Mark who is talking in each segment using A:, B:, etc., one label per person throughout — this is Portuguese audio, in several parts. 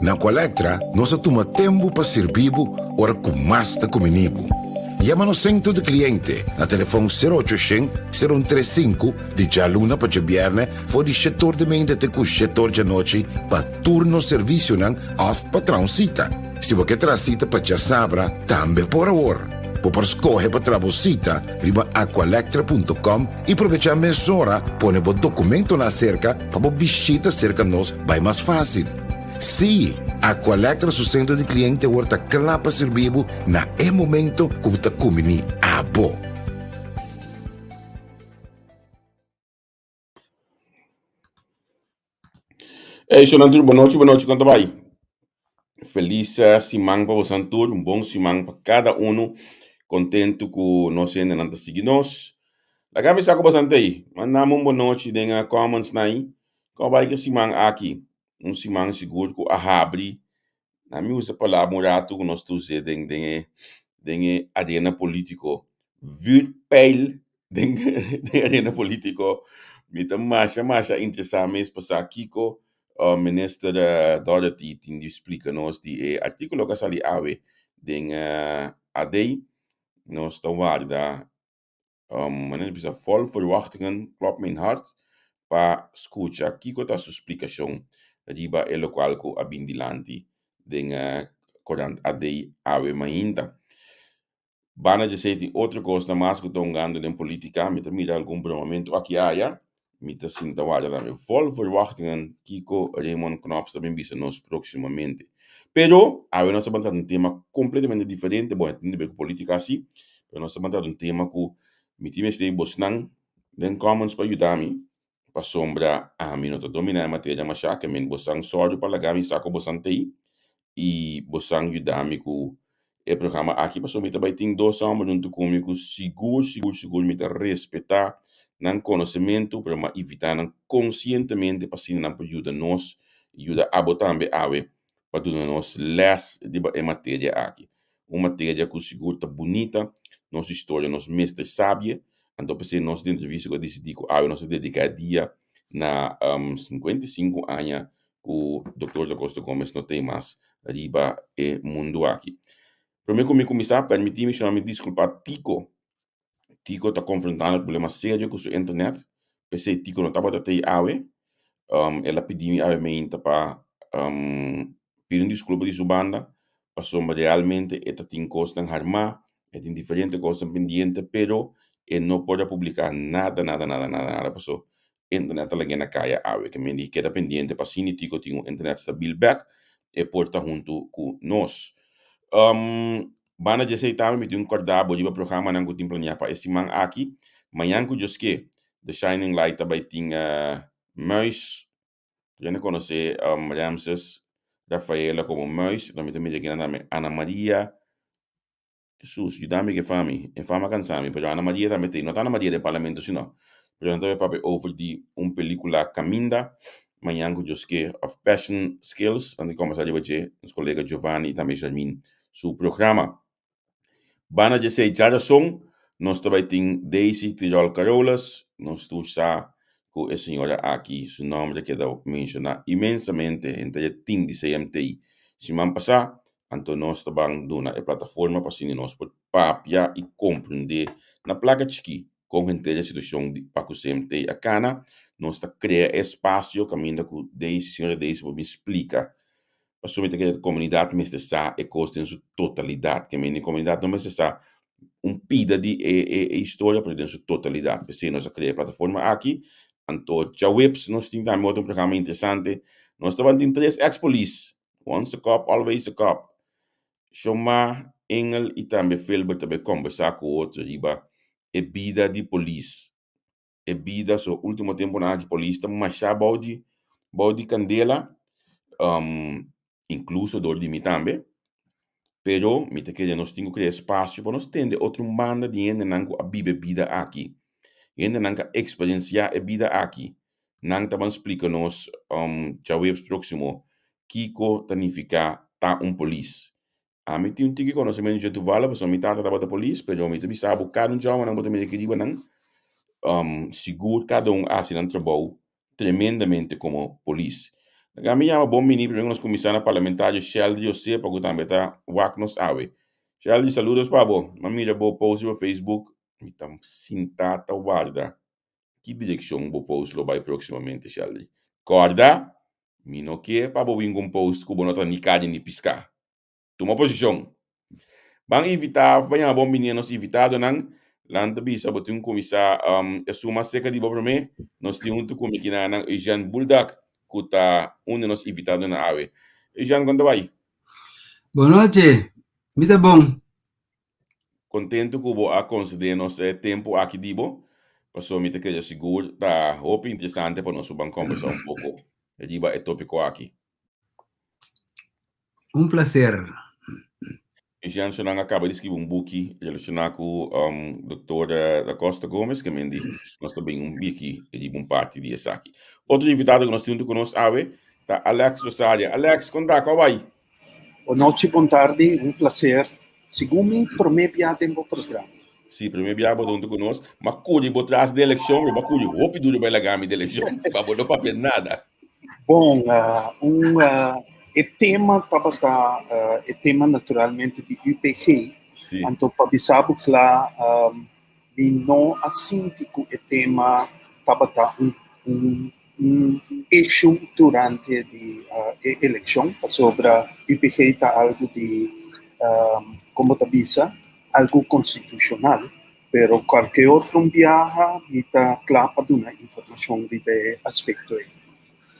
A: Na Colectra, nós toma tempo para servir ora com mais da comunibo. Llama no centro de cliente na telefone 0800 035 de jaluna para viernes for di setor de mente te cu setor de noite para turno serviço nan off patrão cita. Se você transita para já sabra, também por hora. Por escolher para trabalhar, riba aqualectra.com e aproveitar a mesura, põe o documento na cerca para visita cerca nós vai mais fácil. Sim, Aqualectra su centro de cliente horta clapa servibo na e momento como ta kumini abo.
B: Xonantur, boa noite, quanto vai? Feliz semana para você, Santur, bom semana para cada um, contente com nós ainda não seguir nós. Laga me saco bastante aí, mandamos boa noite, denga comments na aí, qual vai que semana aqui, semana seguro com a abrir, na minha usa palavra um rato com nós todos dengue arena político, virpeil, dengue arena político, me tá mais interessante mesmo passar aqui com minister Dorothy die explica nos die artikel que sali awe den AD nos dan waarda manen bisa vol verwachtingen klopt mijn hart pa escucha kiko ta su explicación riba e lo qual ko abindilanti den corant AD awe mainta bana de seti outra coisa mais que estão ganhando em política me mira algum momento aqui há Mita sinta waarde daarmee vol verwachtingen Kiko Raymond Knops também bisa nos proximamente. Pero, a ver, nós estamos tratando tema completamente diferente, bom, entender com política assim, pero nós estamos tratando tema que me time este bosnan, den commons para ajudar-me, para sombra a mim não dominar a matéria, mas já que men bosan sordo para lagar me saco bosan tei, e bosan ajudar-me com o programa aqui, para sombra também tem dois homens junto comigo, seguro, me respeitar, não conhecimento para evitar não conscientemente para não ajuda nós ajuda a botar também para tudo nós les de matéria aqui uma matéria que seguro tá bonita nossa história nos mestres sábia então pensei nós de entrevista que decidi que nós dedicar dia na 55 anos que o Dr. da Costa Gomes não tem mais riba e mundo aqui primeiro como começar permitir-me chamar me desculpar Tico está confrontando problema sério com sua internet. Pensei Tico não estava até awe. Ela pediu a mim para pedir desculpa de sua banda. Passou realmente esta tem coisa em harma, tem diferentes coisas pendientes, pero não pode publicar nada. Passou internet lagi na kaya awe. Que me diz que era pendiente para sim Tico tinha internet stabil back e porta junto com nós. Bana de aceitar me um cordabo de programa nang kuting planya pa esimang aki manhã que eu que The Shining Light também tinha Muis já não conhece Ramses Rafaela como Muis também aqui na Ana Maria Jesus ajudame que fami e fama cansami pero Ana Maria também tem não tá Ana Maria de parlamento sino pero não também papo over de película Caminda manhã que eu que of Passion Skills ande como sabe os colega Giovanni também Jarmin su programa Bana de sei já são nós também tem Daisy Tirol Carolas nós tu sa com a senhora aqui seu nome que dá menciona imensamente entre team de CMTI se man passar então nós também dona a plataforma para sim nós por papia e compreender na placa de com a situação de para o CMTI a cana nós está criar espaço caminho com Daisy senhora Daisy me explica Assumete que a comunidade me está e costa em sua totalidade, que a comunidade não me está pida de história para em sua totalidade. Porque nós criamos a plataforma aqui, então já webs nós temos também outro programa interessante. Nós estamos em 3 ex-police, once a cop, always a cop. Chama Engel e também Filbert também conversar com outro riba e vida de police. E vida, so último tempo na polícia, mas já body candela, incluso dor de mim também, pero me te queria nós temos que criar espaço para nós ter outra banda de gente não a viver vida aqui, gente não a experienciar a vida aqui, não também explica nós já o próximo Kiko significa tá polícia. A mim tem tique conhecimento de tu vala, porque me tata da polícia, pero me sabe cada jovem não pode me dizer não seguro cada assim trabalho tremendamente como polícia. Kami llama bom mini primero nos comisana parlamentario Shelly Jose para que también está nos ave. Shelly, saludos para vos. Mami, bo post por Facebook. Mi tam sintata guarda. Que direção vou post lo vai proximamente, Shelly? Corda? Mi no que para bo um post que não tá ni cade ni piscar. Toma posição. Bang invitar, banyak bom menino nos invitado nang lanta bisa botung komisa é suma seca de para mim. Nós temos com que nang Eugene Bulldog kuta nos invitado na ave. Eugene, quando vai?
C: Boa noite. Muito bom.
B: Contento que vou a conceder nosso tempo aqui dibo. Passou me que seguro tá hope interessante para nós vamos conversar pouco. E diba é tópico aqui.
C: Prazer.
B: Jean Sonang acaba de escrever book relacionado com Dr. da Costa Gomes, que nós também book e de parte de aqui. Outro invitado que nós temos conosco tá Alex Rosaria. Alex, conta, qual vai?
D: Boa noite, boa tarde, prazer. Segundo para mim, tempo programa.
B: Sim, para mim, junto conosco, mas cuide por trás da eleição, mas cuide, o pedido vai legar da eleição, para não papel nada.
D: Bom, o tema é tema naturalmente de UPG. Então, para avisar que lá, não assim que o tema issue durante a eleição sobre UPG está algo de como avisa algo constitucional, pero qualquer outro viaja está claro para dar informação de aspecto aí.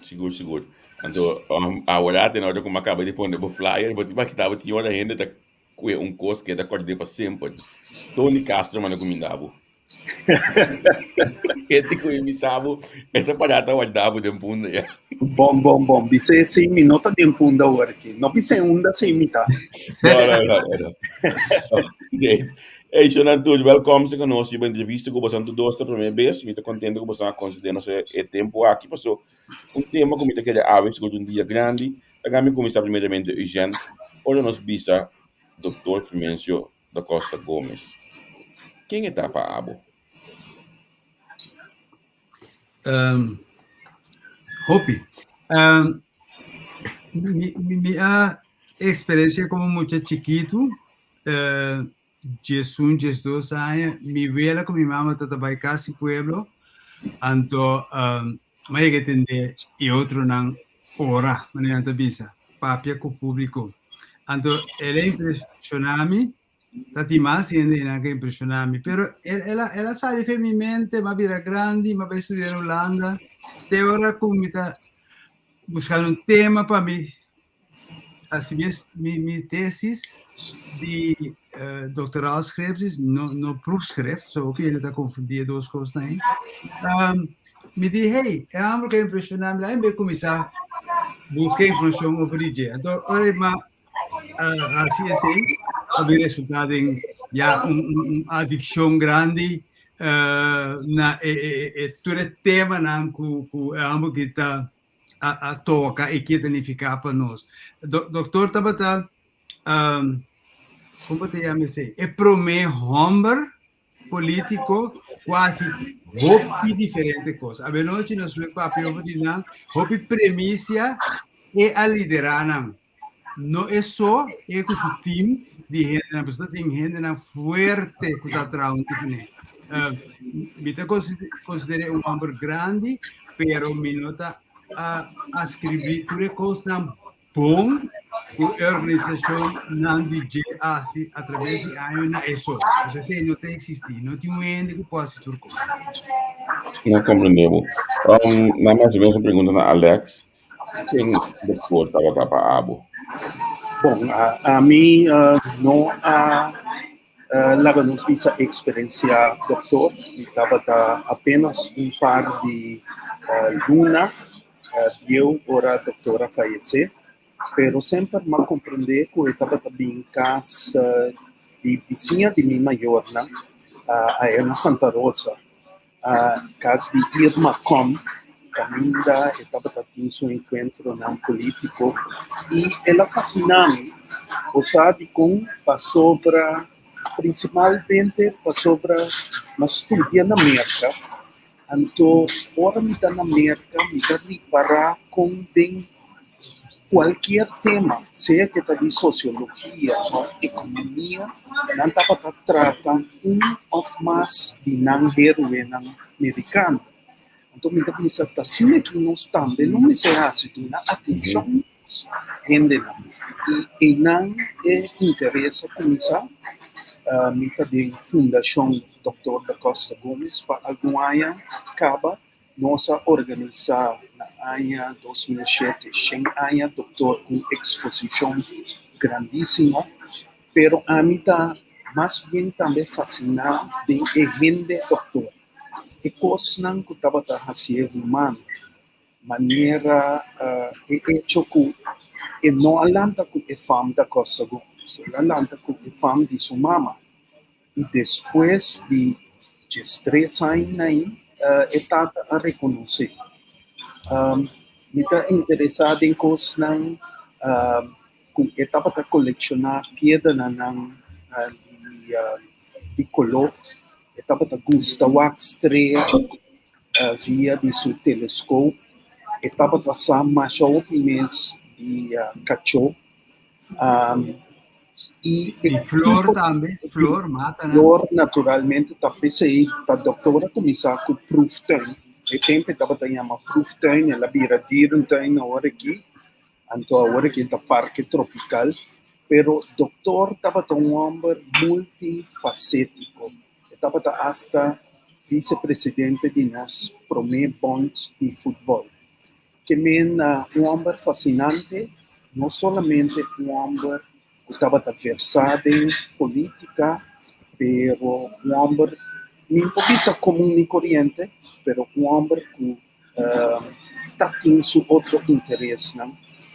B: Seguro. Então, agora tem hora como acaba de pôr no flyer, vou te que estava tinha hora ainda da com coisa que da corda para sempre. Tony Castro mano comindavo. Que te conhecavo, esta parada guardava de punda já.
D: Bom. Você 6 minutos de punda aqui. Não você unda sem imitar.
B: Não. Hey, Shonan Tudo, welcome se conosco em entrevista com você todos da primeira vez. Muito contente com você considerando esse tempo aqui. Passou tema como que é aves com dia grande. Agora começar primeiramente Eugene. Olha nos bisa Dr. Firmencio da Costa Gomes. Quem é Tapa Abo?
C: Hopi. Minha experiência como muito chiquito, 12 anos, me veio com minha mamãe para trabalhar casa pueblo, então, mas que entender e outro não ora, mas não bisa, papia com o público. Então, ele impressionava-me. Tati más y en que impresionarme, pero ela sale de mi mente, va a vir grande, va a estudiar en Holanda, te ahora como me está buscando un tema para mí, así mi tesis de doctoralschrift, no proefschrift, so que ele está confundindo duas coisas aí. Me dije, hey, é algo que impressionarme, lá em vez de começar buscar informação sobre o dia. Então, olha, assim, havia resultado em uma adicção grande na todo tema que está a toca e que significa para nós. Doutor Tabata, como te chama isso? É homem político quase muito diferente coisa. A noite nós vemos papel ordinal, hopi premissa é a liderança. Não é só com o time de gente, a pessoa tem gente forte que está atrás. Eu considero homem grande, pero me nota a escrever tudo coisa bom, a organização não DJ assim através de anos na isso. Ou seja, não tem existir, não tem gente que possa tudo coisa.
B: Não compreendemos. Na mais ou menos uma pergunta na Alex, quem depois estava para Abo?
D: Bom, a mim não há levamos essa experiência, doutor. Estava apenas par de luna, eu ora a doutora falecer, pero sempre me compreender que eu estava também em casa de vizinha de minha maior, a Ana Santa Rosa, casa de Irma Com. Caminda, estava tendo um encontro político e ela fascina-me, sabe, com sobre, principalmente sobre uma estudia na América. Então, ora me dá na América, me dá reparar com bem Qualquer tema, seja que está de sociologia ou economia, não está para tratar ou mais de não heroína americano. Então, me pensa, tá assim que nós também não se hace uma atenção ainda não. E não interessa começar me de Fundação Dr. da Costa Gomes para algum ano acaba nossa organizar na ano 2007 100 anos doutor com exposição grandíssima, pero a mim está mais bem também fascinado de gente doutor e coisas que estava fazendo humano maneira hecho que e não alanta com a fama da Costa Gomes, alanta com a fama de sua mama. E depois de 3 anos aí, está a reconhecer. Me está interessado em coisas com etapa a colecionar pedra de color, etapa a gostar wax estreia via de seu telescópio, etapa a passar mais mês de cachorro.
C: E flor também, flor mata, né?
D: Flor, naturalmente, também sei, a doutora começar com proof time. E tempo estava chamando proof time, ela vira um time na hora aqui, então a hora que está parque tropical, pero doutor estava um homem multifacético, estava hasta vice-presidente de nós Promé Bonds de futebol, que é homem fascinante, não somente homem que estava versado em política, pero homem nem pouquinho comum nem corrente, pero homem que tem seu outro interesse, né?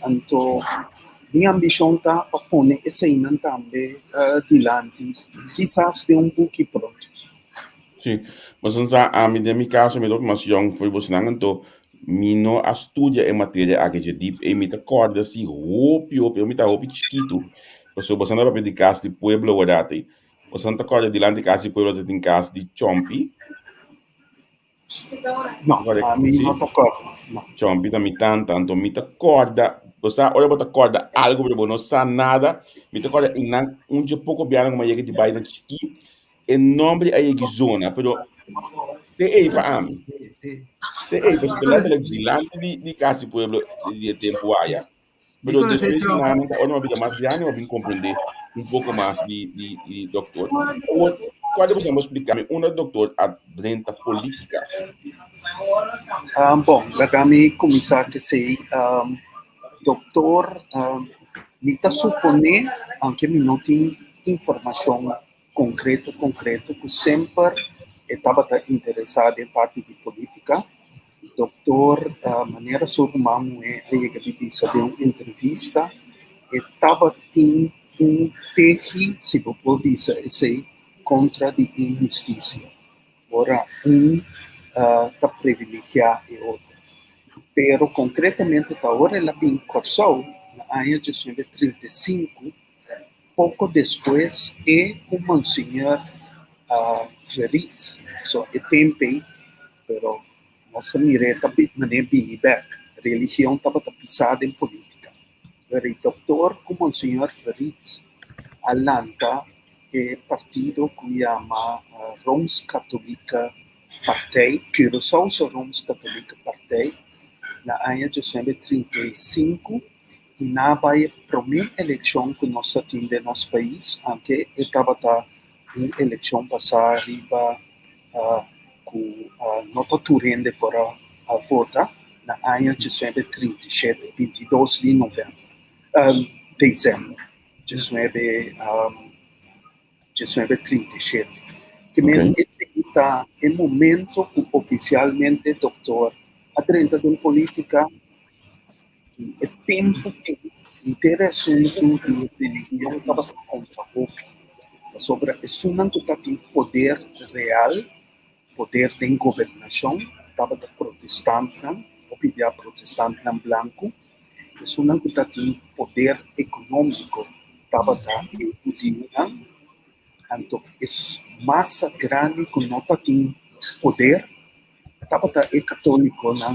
D: Então, minha ambição está para pôr esse aí também adiante, quizás de pouco pronto.
B: Sim, mas a mim de mi caso me dou mais young foi você não então me não estudia em matéria a que je deep e me tá corda assim hopi me tá hopi chiquito, porque você não vai pedir casa de pueblo ou data, você não tá corda de lá de casa de pueblo tem casa de chompi.
D: Não, a mim não tá corda.
B: Chompi da mi tanto me tá corda, você olha bota corda algo pero não sabe nada, me tá corda em um pouco bem como é que de bairro chiquito. E nombre aí que zona, pero te aí para mim. Te aí, pues pela vigilante de casa pueblo de tempo aya. Pero depois na mente, olha uma vida mais grande, eu vim compreender pouco mais de doutor. Pode você me explicar uma doutor dentro da política?
D: Bom, me começar que sei, doutor, me tá supone, anche me não tem informação concreto, que sempre estava interessado em parte de política. Doutor, maneira surmão é que disse de uma entrevista, estava em terri, se eu posso dizer assim, contra a injustiça. Ora, está privilegiado e outro. Pero, concretamente, agora ela vem cursou, na ano de 1935, pouco depois com o Monsenhor Ferit, é tempo, pero nossa mireta maneira bem back, religião estava pisada em política. O doutor com o Monsenhor Ferit, alanta partido que chama Roms Católica Partei, que usou o Roms Católica Partei, na ano de 1935, e na primeira eleição que nós tínhamos no nosso país, que estava uma eleição passada arriba com não turende para a vota na ano de 1937, 22 de novembro, dezembro de 1937. Que esse está em momento que oficialmente doutor adentro de política é tempo que interessante de religião estava contra o sobre isso não tem poder real, poder de governação, estava protestante, ou pedir protestante branco, isso não tem poder econômico, estava judeu, então é massa grande que não tem poder, estava católico, na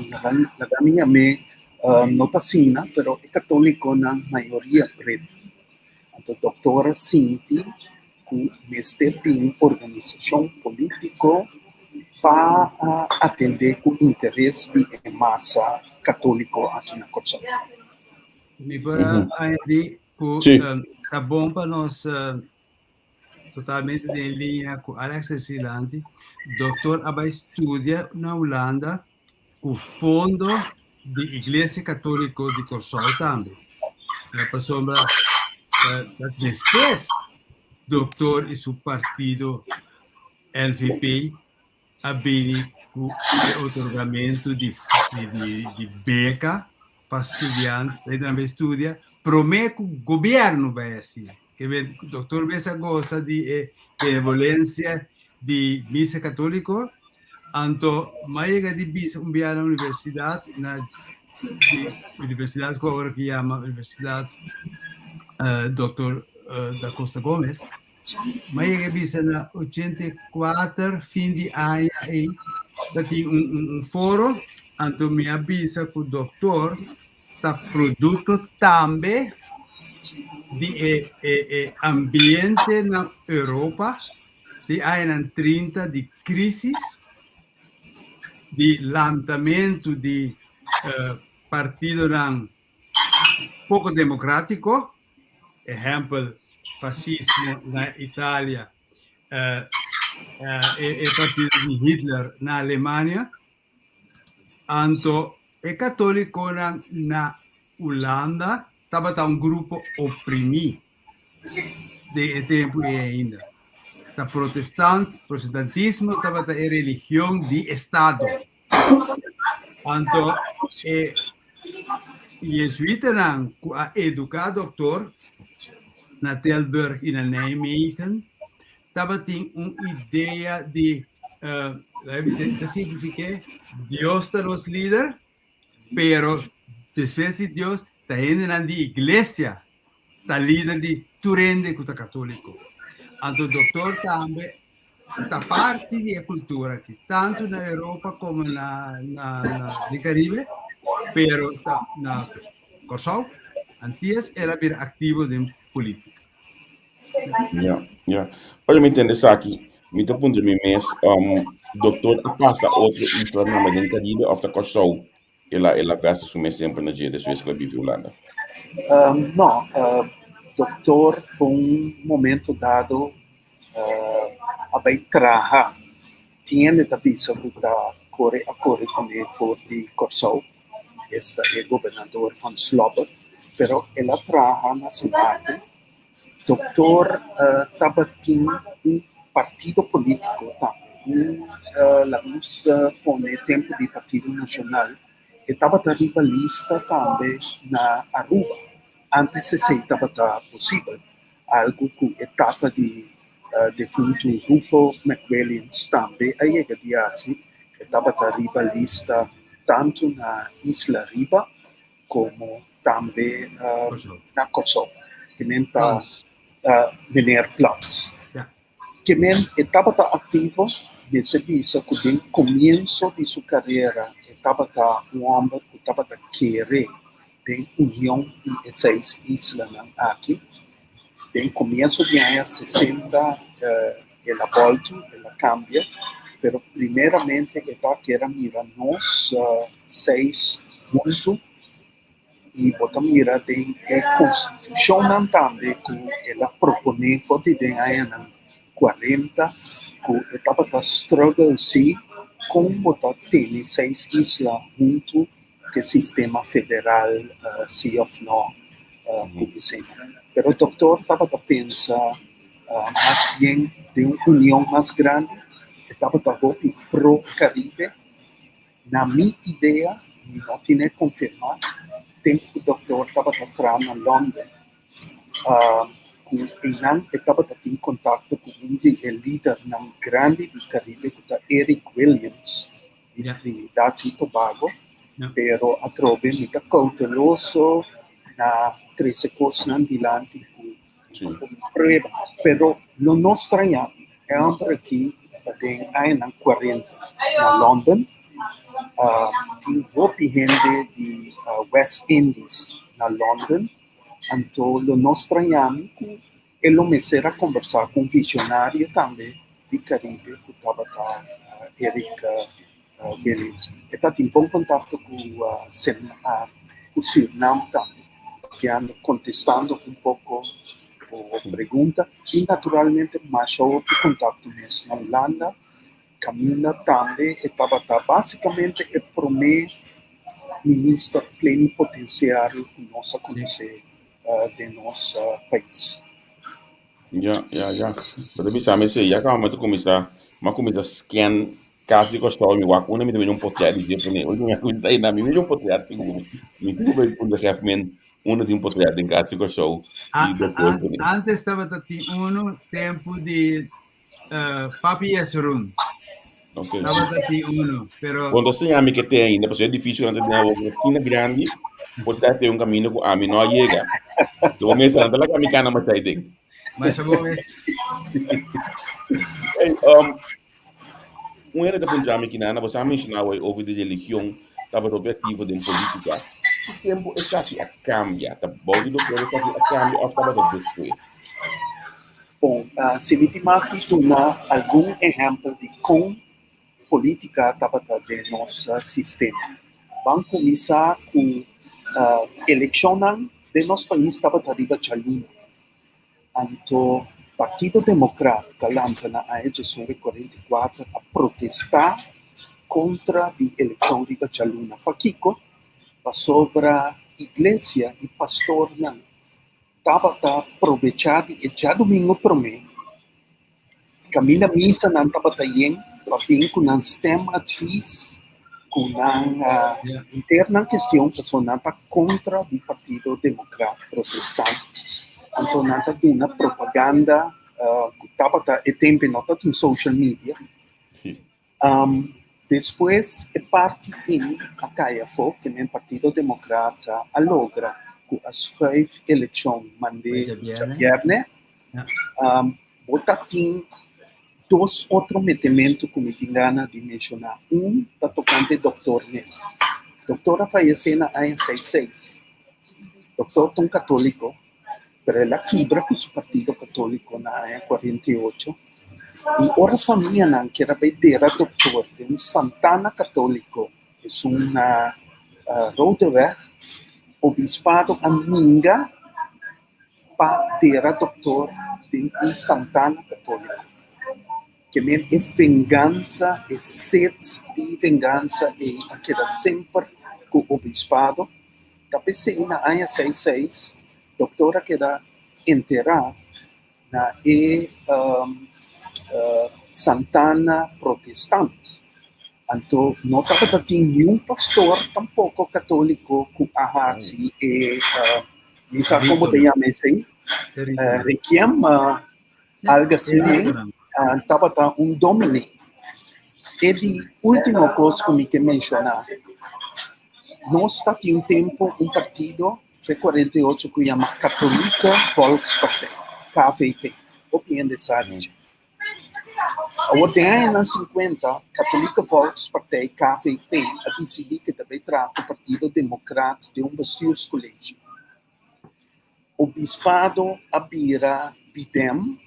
D: minha mente Notasina, pero é católico na maioria preto. Então, doutora Cinti, que neste tem organização política para atender com interesse de massa católico aqui na Costa Rica.
C: Me para añadir que
B: Sí.
C: tá bom para nós totalmente em linha com Alex Silante. Doutor Abba estudia na Holanda o fundo da Igreja Católica de Corsol também. Passou depois, doutor e seu partido LVP abrir o otorgamento de beca para estudiantes, aí também estudia, promete que o governo vai assim, que o doutor Bessa gosta de benevolência de missa católico, então, mais de bisa na universidade, na universidade que agora que chama Universidade Dr. da Costa Gomes, mas que bisa na 84, fim de ano aí, tem fórum, então me avisa que o doutor está produto também de ambiente na Europa, de ano 30 de crise, de lançamento de partido pouco democrático, exemplo, fascismo na Itália, o partido de Hitler na Alemanha, então, o católico na Holanda estava grupo oprimido de tempo ainda. O protestantismo estava a religião de Estado. Então, jesuíta a educar doutor na Tilburg e na Nijmegen, estava tendo uma ideia de significa Deus está nos líder, pero depois de Deus está indo na igreja, está líder de Turende que é católico. Então, o doutor também está parte da cultura aqui, tanto na Europa como no Caribe, pero na Corsol, antes era bem ativo em política.
B: Yeah. Olha, me interessa aqui. Me está pondo me mês, doutor, passa outro isla na Madeira Caribe, of the Corsol. Ela gasta su mês sempre na dia da sua esclavi Holanda.
D: Não, doutor, por momento dado, a trabalhar, tinha também sobre a corre com ele for de Corsol, este é o governador van Slobber, pero ela trabalha na cidade. Doutor estava tendo partido político também, la luz com o tempo de partido nacional, e estava rivalista também na Aruba. Antes se estava possível, algo que etapa de defunto Rufo McWilliams também, aí que disse, estava rivalista tanto na Isla Riba como também na Kosovo, que nem Meneer Plans. Que nem estava ativo nesse serviço que no começo de sua carreira estava um homem que estava querer de união de 6 islas aqui. No começo dos anos 60, ela volta, ela cambia, mas primeiramente ela quer mirar nós 6 juntos e botar mirar a Constituição também que ela propõe for de anos 40, que estava struggle sim com botar 6 islas juntos que o sistema federal se ofnou. Pero o doutor estava a pensar mais bem de uma união mais grande, estava a votar pro Caribe. Na minha ideia, não tinha confirmado, tempo que o doutor estava a entrar na Londres, estava em contato com líder grande do Caribe, que é Eric Williams, de Trinidad e Tobago, pero a trove muito cauteloso na 13 coisas adiante com prueba, pero não estranha, é um aqui tem anos 40 na London, Tinha hopi gente de West Indies na London, então nós estranhamos que ele começou a conversar com um visionário também de Caribe, que estava Eric Williams. Ele tem bom contato com o Suriname também, que anda contestando um pouco a pergunta, e naturalmente mais outro contato mesmo na Holanda. Camila também estava basicamente o primeiro ministro plenipotenciário que nós conhecemos de nosso país.
B: Ja. Pero bisa mese ya ka ma to komisa scan kasi ko sto mi wa kuna mi de un potiar di tempo ne. Olha minha cuida aí na mi um potiar seguro. Mi tu vai por de refmen uno de un potiar de kasi ko show e doutor ne.
C: Antes estava uno tempo de Papi Esrun.
B: Okay.
C: Estava uno, pero
B: Quando se llama que tem ainda, porque é difícil antes de uma oficina grande, pode ter um caminho que a mim não chega. Então, começa a andar lá com a cana, mas tá aí dentro.
C: mas vamos
B: Era da Punjab que nada, você mencionava over de religião, estava o objetivo de política. O tempo está aqui a cambiar, tá bom? O doutor está aqui a cambiar, ou estava depois.
D: Bom, se me imaginar algum exemplo de como política estava de nosso sistema. Vamos começar com eleição de nosso país estava arriba de Lula. Então, Partido Democrático lança na eleição de 44 a protestar contra a eleição de Lula. Paquico, sobre a igreja e pastor não estava aproveitar e já domingo para mim. Camila missa não estava bem com um sistema advis, com uma interna questão, pessoa não está contra o Partido Democrático Protestante. Então, não está uma propaganda, que estava e tempo não está em social media. Depois, a parte a CAIAFO, que é o Partido Democrata, logra que a sua eleição mande Javierne, tem dois outros metimentos que me tem gana de mencionar. Está tocante ao Dr. Ness. Doutora faleceu na AN 66. Doutor é um católico, mas ela quebra com o Partido Católico na AN 48. E ora família não que era beira doutor de um Santana católico, que é uma Rodewerg, o bispado Aninga, para ter doutor de um Santana católico. Que é vingança, é sede de vingança, e aquela sempre com o bispado. Talvez na AN 66, doutora queda enterrar na Santana protestante. Então, não estava nenhum pastor, tampouco católico, que ahasi e não sabe como te chama isso aí? Requiem, algo assim, estava domine. E de última coisa que me quer mencionar, nós temos tempo um partido de 48 que chama Católica Volkspartei, KVP, opinião de Sádia. A tem nos 50, Católica Volkspartei, KVP, a decidir que também trata o Partido Democrático de dos seus colégios. O bispado abira Bidem,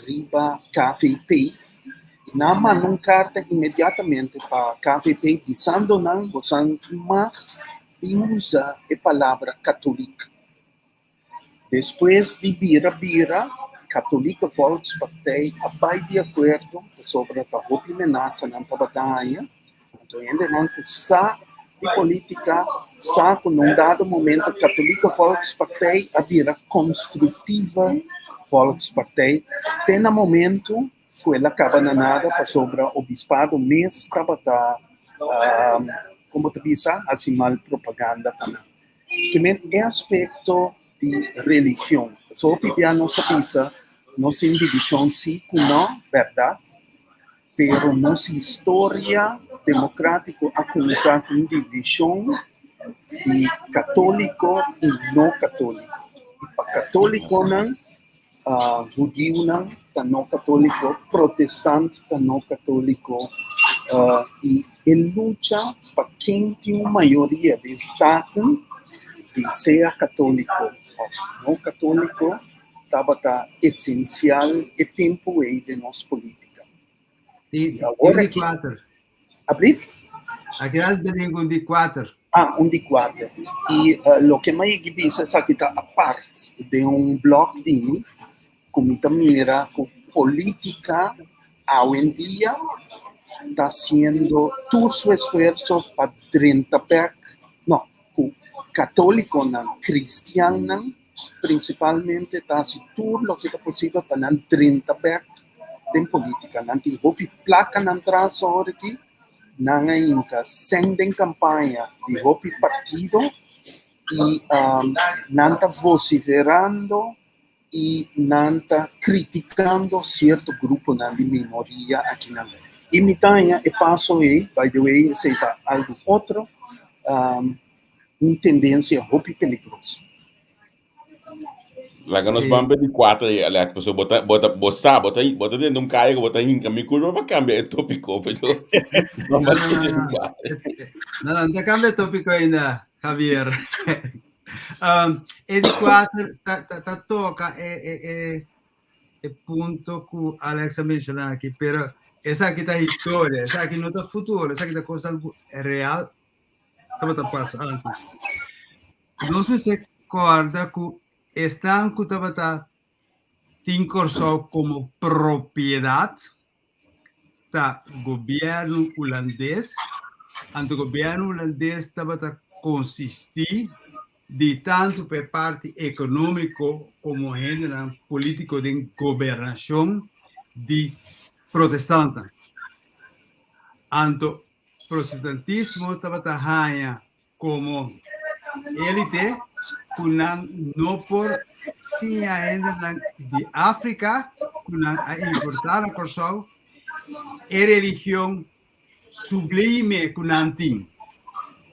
D: riba KVP, e na mão carta imediatamente para KVP, dizendo não, você não usa a palavra católica. Depois de bira, Católica Volkspartei vai de acordo sobre a amenaça na batalha. Então, ainda não sabe de política, sabe que num dado momento a Católica Volkspartei vira construtiva Volkspartei. Tem um momento que ela acaba na nada sobre o bispado, mas estava como te disse, assim mal propaganda. Que é aspecto de religião. Só que a nossa pisa, nossa divisão sim, não, verdade, pero nossa história democrática a começar com divisão de católico e não católico. E para católico não, judeu não católico, protestante não católico, e Ele luta para quem tem uma maioria de staten, de ser católico ou não católico, estava essencial e tempo aí de nossa política.
C: E
D: Agora
C: de
D: que...
C: quatro.
D: Abrir?
C: Aqui é de quatro.
D: De quatro. E o que mais que diz é que está a parte de bloco de como mira com política hoje em dia está sendo todo seu esforço para 30 não, com católico não, cristiano principalmente está se tudo o que é possível para não 30 de política, não tem roupa placa não traz hora aqui, não ainda sem campanha de roupa partido e não está vociferando e não está criticando certo grupo de minoria aqui na lei. E me tenha e passo aí, by the way, seja algo outro, uma tendência muito perigosa.
B: Lá que nós vamos de 4 aí, aliás, a pessoa bota dentro de carro, bota em caminho, curva para cambiar o tópico,
C: Não cambia o tópico ainda, Javier. E de 4, toca é ponto que Alexa mencionou aqui, pero essa aqui tá história, essa aqui não tá futuro, essa aqui tá coisa real, estava passando. Não sei se recorda que estão que estava tincorsou como propriedade do governo holandês, e o governo holandês estava consistir de tanto por parte econômico como político de governação de protestante. Anto protestantismo estava como elite, não por se ainda de África, a importar a corção, e religião sublime que não tinha.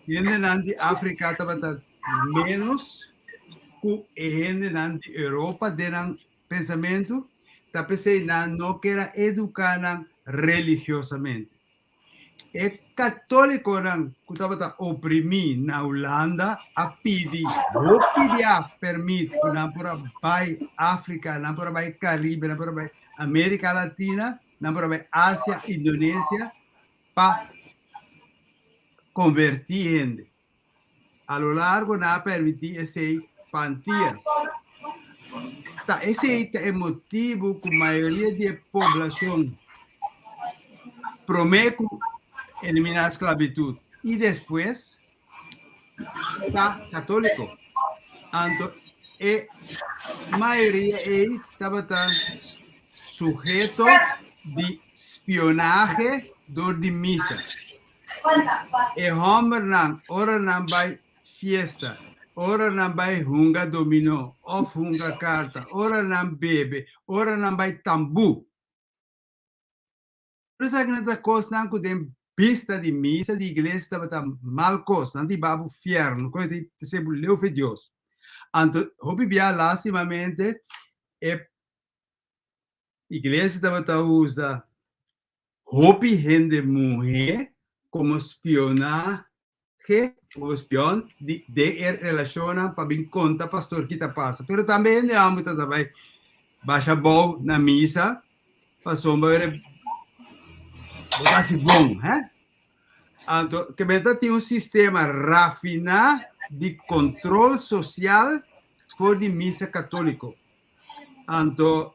C: E ainda de África estava menos que gente de Europa deram pensamento, pensei não queira educar religiosamente. E católico que estava oprimir na Holanda a pedir permite que não para vai África, não para vai Caribe, não para vai América Latina, não para vai Ásia, Indonésia, para convertir gente. A lo largo não permitir esse pantias. Esse é o motivo que a maioria da população promete eliminar a esclavitud e depois está católico. Então, a maioria estava sujeito de espionagem de missa. E homem ora não vai fiesta, ora não vai jogar dominó, ou jogar carta, ora não bebe, ora não vai tambu. Por isso que nessa coisa não tem pista de missa, de igreja estava mal coisa, não tem babo fierno, coisa de se leu de Deus. Então, eu vivia lastimamente, a igreja estava usando roupa gente mulher como espionagem, como espião de relacionar para vir conta pastor que está passa. Pero também de amo também baixa bom na missa, passou ver botar-se bom, hein? Então, que verdade tem sistema rafinado de controle social for de missa católico. Então,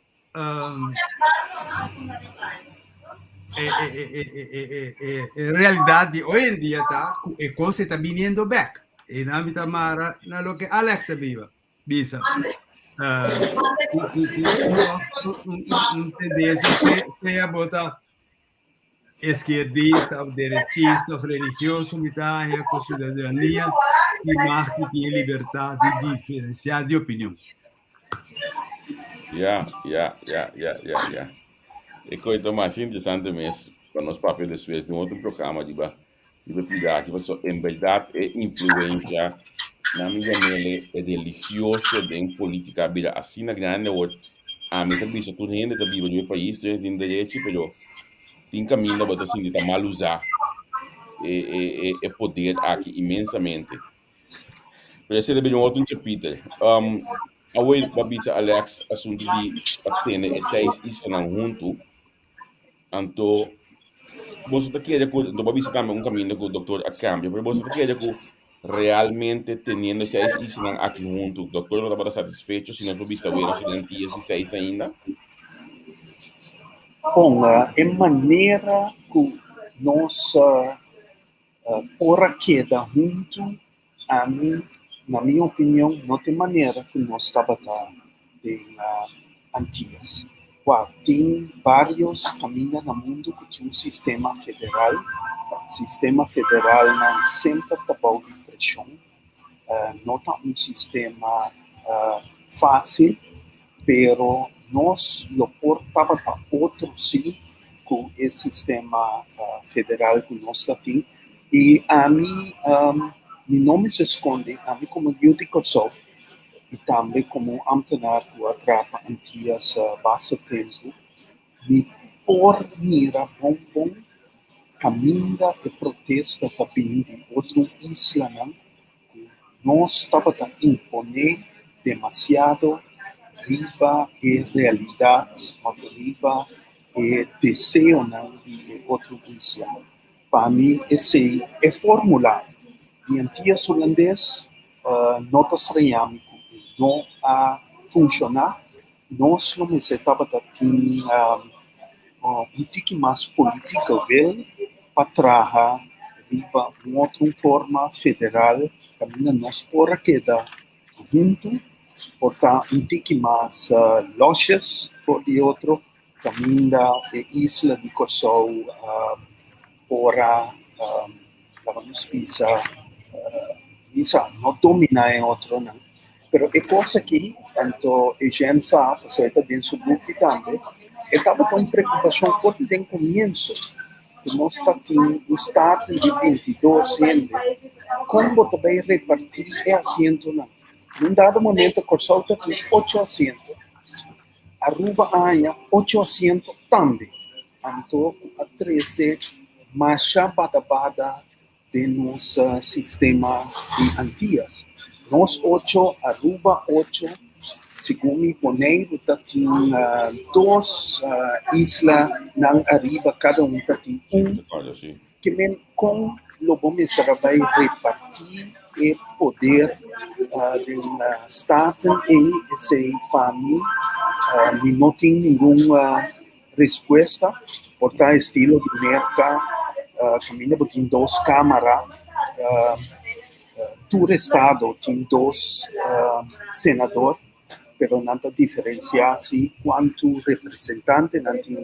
C: realidade hoje em dia a coisa está vindo back. E na vida mara na lo que Alexa viva, bisa. Tendência se botar esquerdista, direitista, religioso, mitária, com cidadania, e marketing e liberdade de diferenciar de opinião.
B: E coisa mais interessante mesmo, para nós papéis depois de outro programa de pegar que você em verdade é influência na minha mele é delicioso de política vida assim na grande hoje a mim também se tudo ainda também no país tem direito pero tem caminho para assim de mal usar poder aqui imensamente. Pero esse é um outro Peter. Away babisa Alex assunto de atene e seis isso não junto. Anto você tá querendo que do babisa também caminho com o doutor a cambio, pero você tá querendo que realmente teniendo seis isso não aqui junto, o doutor não estava satisfeito se nós babisa ver se não tinha esses seis ainda.
D: Bom, é maneira que nós ora queda junto, a mim, na minha opinião, não tem maneira que nós estava em antigas. Tem vários caminhos no mundo que tem um sistema federal. O sistema federal não sempre está bom de pressão. Não está um sistema fácil, pero nós lo portava para outro sim, com esse sistema federal que nós temos. E a mim, meu nome se esconde, a mim como eu de Kosovo, e também como ambtenaar que atrapa antigas base tempo, me por mira bom caminho de protesta também de outra isla, não? Nós estava a imponer demasiado riba e realidade, mas riba e desejo não de outra isla. Para mim, esse é fórmula. E antigas holandês, não estranhamos não a funcionar. Nós não estava a ter um tique mais político para trabalhar riba uma outra forma federal, também nós por queda junto, portanto um tique mais lojas por de outro, também da isla de Kosovo, ora vamos pensar não domina em outro não, pero é coisa que tanto a gente sabe, você está dentro do book também, estava com preocupação forte desde o começo, que nós estamos no estado de 22 anos, como também repartir é assento não. Num dado momento, Kosovo tem 8 assentos, Aruba ganha 8 assentos também, então a 13 mas já bada de nosso sistema de antigas. Nós 8, Aruba 8, segundo me poneiro, tem 2 islas na Aruba, cada um tem que men com o vamos vai repartir e poder do Estado e esse para mim não tem nenhuma resposta, portanto estilo de mercado, caminha tem 2 câmaras, todo estado tem 2 senadores, pero não há diferença assim quanto representante, não tem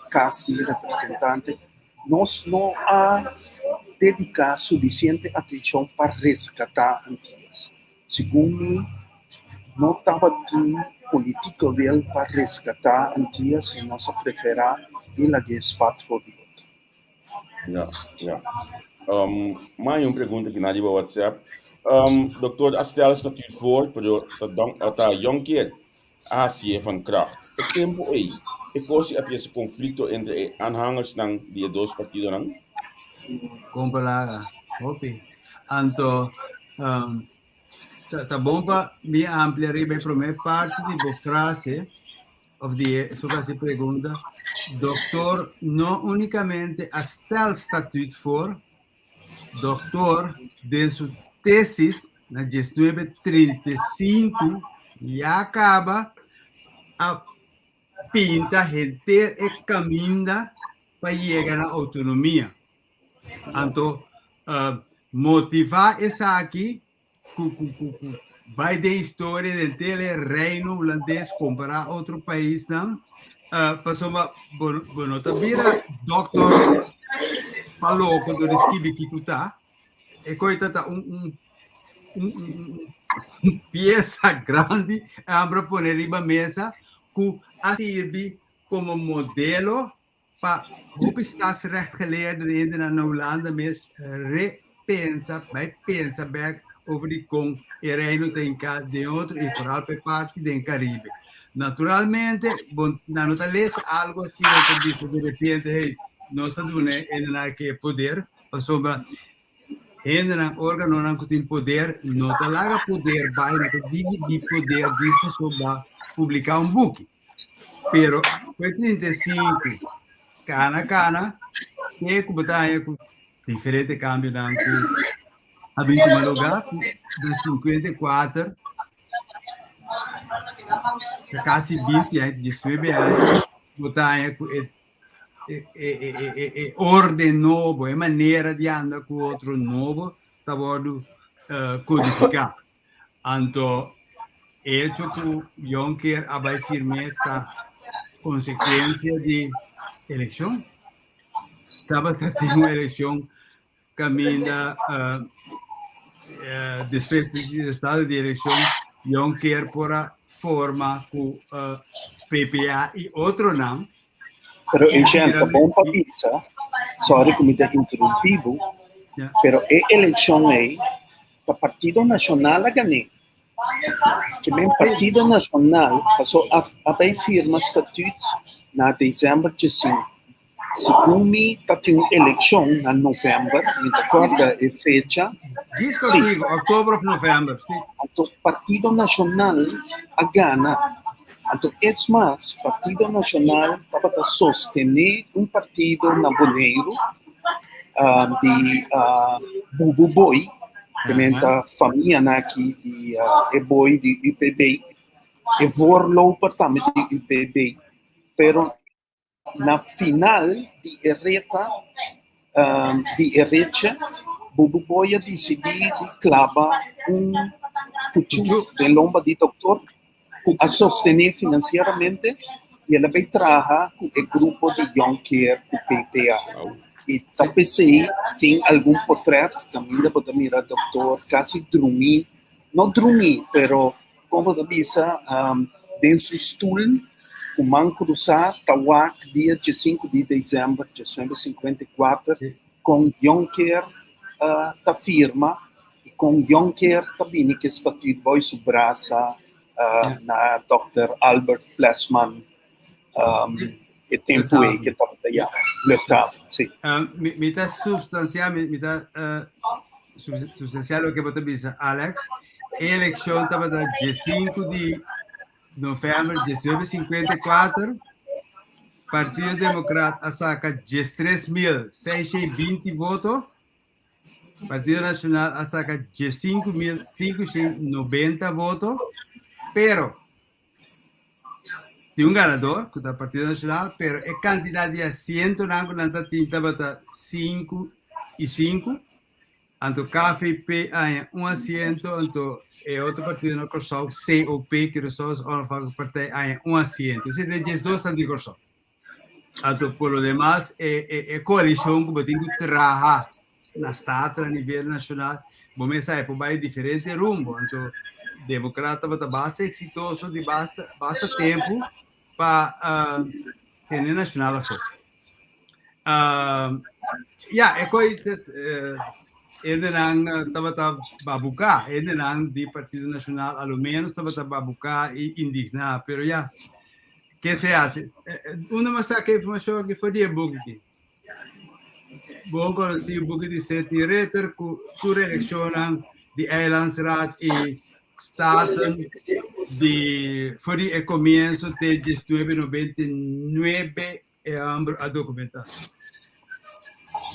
D: caso de representante. Nós não há dedicado suficiente atenção para resgatar antigas. Segundo mim, não estava tendo política dele para resgatar antigas e nós preferimos ele que é fato for de outro.
B: Ja. Mais uma pergunta que nadie vai WhatsApp. Dokter, stel is natuurlijk voor, dat een jong keer Azië van kracht. Het tempo aí. E cosi at esse conflito entre anhangers ng die 2 partidos nang?
C: Comparaga, opi. Anto, tá bom para me ampliar a primeira parte de frase, of the sua pergunta. Doutor, não unicamente hasta o estatuto for, doutor, de sua tesis, na 1935, já acaba a pinta gente e caminha para chegar na autonomia. Então, motivar essa aqui, vai da história do reino holandês comparar outro país, não? Passou uma bonota vira, doutor falou quando ele escreve que tu tá, e coitado peça grande, para pôr em mesa, que serve como modelo para o estás rechtgeleerd na Holanda, mas repensa, vai pensar back over die Kong, e reino tem cá de outro, e vooral para parte do Caribe. Naturalmente, no tal vez algo así, que dice de repente, hey, no se dune en nada que poder, pasó en el órgano no tiene poder, no te haga poder, va no te diga poder, dice va publicar un book. Pero fue 35, cana, que como está diferente cambio a 20 lugar, de 54, casi 20 anos, 19 anos, botar ordem novo, maneira de andar com outro novo, estava codificar. Então, hecho que Juncker vai firmar consequência de eleição. Estava tendo uma eleição caminha depois do estado de eleição, Juncker por a forma com PPA e outro não.
D: Pero gente, bom para pizza, sorry que me te interrompido, pero a eleição aí, o Partido Nacional a ganhar. Que bem Partido Nacional passou a firma estatuto na dezembro de 5. Se come está tendo eleição na novembro, me recorda a fecha?
C: Diz contigo, outubro, novembro. Sim.
D: Então, Partido Nacional a gana. Então, é mais, Partido Nacional para sostener partido na Boneiro de Bubu Boi, que é a família aqui de Boi de IPB, e Vorlo apartamento de IPB. Pero na final de Erreta, Bubu Boi decidiu de clavar puchu de lomba de doutor a sostener financeiramente e ela vai trabalhar com o grupo de Juncker, com o PPA. E a PCI tem algum portrait que ainda pode mirar, doutor, quase dormir, não dormir, mas como da bisa, dentro do stool, o man cruzar, Tawak, dia 5 de dezembro de 1954, com Juncker, da firma, e com Juncker também, que está aqui, vai braça, na Dr. Albert Plessman, e tempo aí que estava aí, lutava, sim.
C: Me está substancial, substancial o que você disse, Alex. A eleição estava da 5 de novembro de 1954, Partido Democrata saca 13.620 votos, Partido Nacional saca 15.590 votos, pero tem ganador, que é o Partido Nacional, pero a quantidade de assentos na estava 5 e 5, então KFP tem assento, então é outro partido no Corsol, COP, que são os outros partidos, tem assento. Isso é 12 de Corsol. Então, por lo demás, é coalição que tem que trabalhar na Estado, a nível nacional, vamos a vai diferente rumbo. Então, democrata vai bastante exitoso, de bastante tempo para ter nacional a só. É coisa ele não estava babucar, ele não de Partido Nacional, ao menos estava babucar e indignar, pero que se hace? Uma massa que informação que foi de book aqui. Bom conheci o book de Seti Retter, que reeleicionam de Eilandsraad e Staten foi o começo de 1999 a documentação.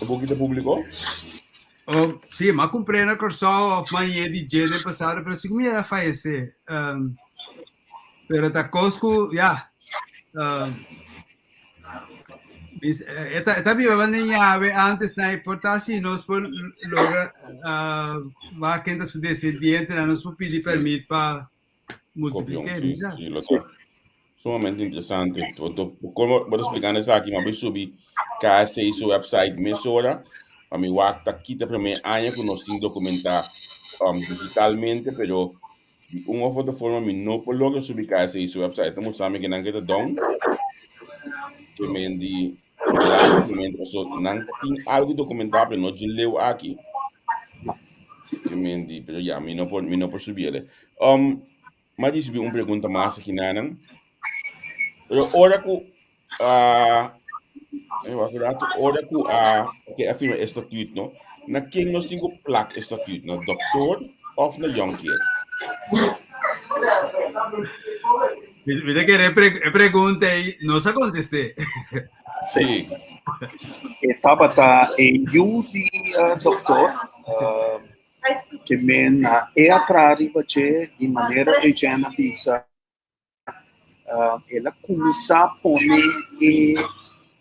B: O book te publicou?
C: Sim, mas comprei na Corsol amanhã de dia passado, mas se como ia falecer. Pero tá Costco, está viva llave antes na importância e nós por lograr vai que su descendiente nos pedir permiso para multiplicar.
B: Sí, lo está. Sumamente interessante. Como vou explicar isso aqui, mas vou subir KSI seu website mesora. A mi wakta kita primeiro ano que nós temos documentar digitalmente, pero uma outra forma me não por logo subir KSI seu website. Estamos sabendo que não queda down. Que me di last momento passou não tem algo documentável não de leu aqui. Que me di, pero me não por subir ele. Mas diz uma pergunta mais aqui não. Pero ora ku ora ku okay, afirma estatuut no. Na king nos tingo plak estatuut na dokter of na jonkier.
C: Mira que pregunta y no se contesté.
B: Sí.
D: Estava em Yudi, doutor, que men atrás de maneira higiena bisa, ela começa a pôr e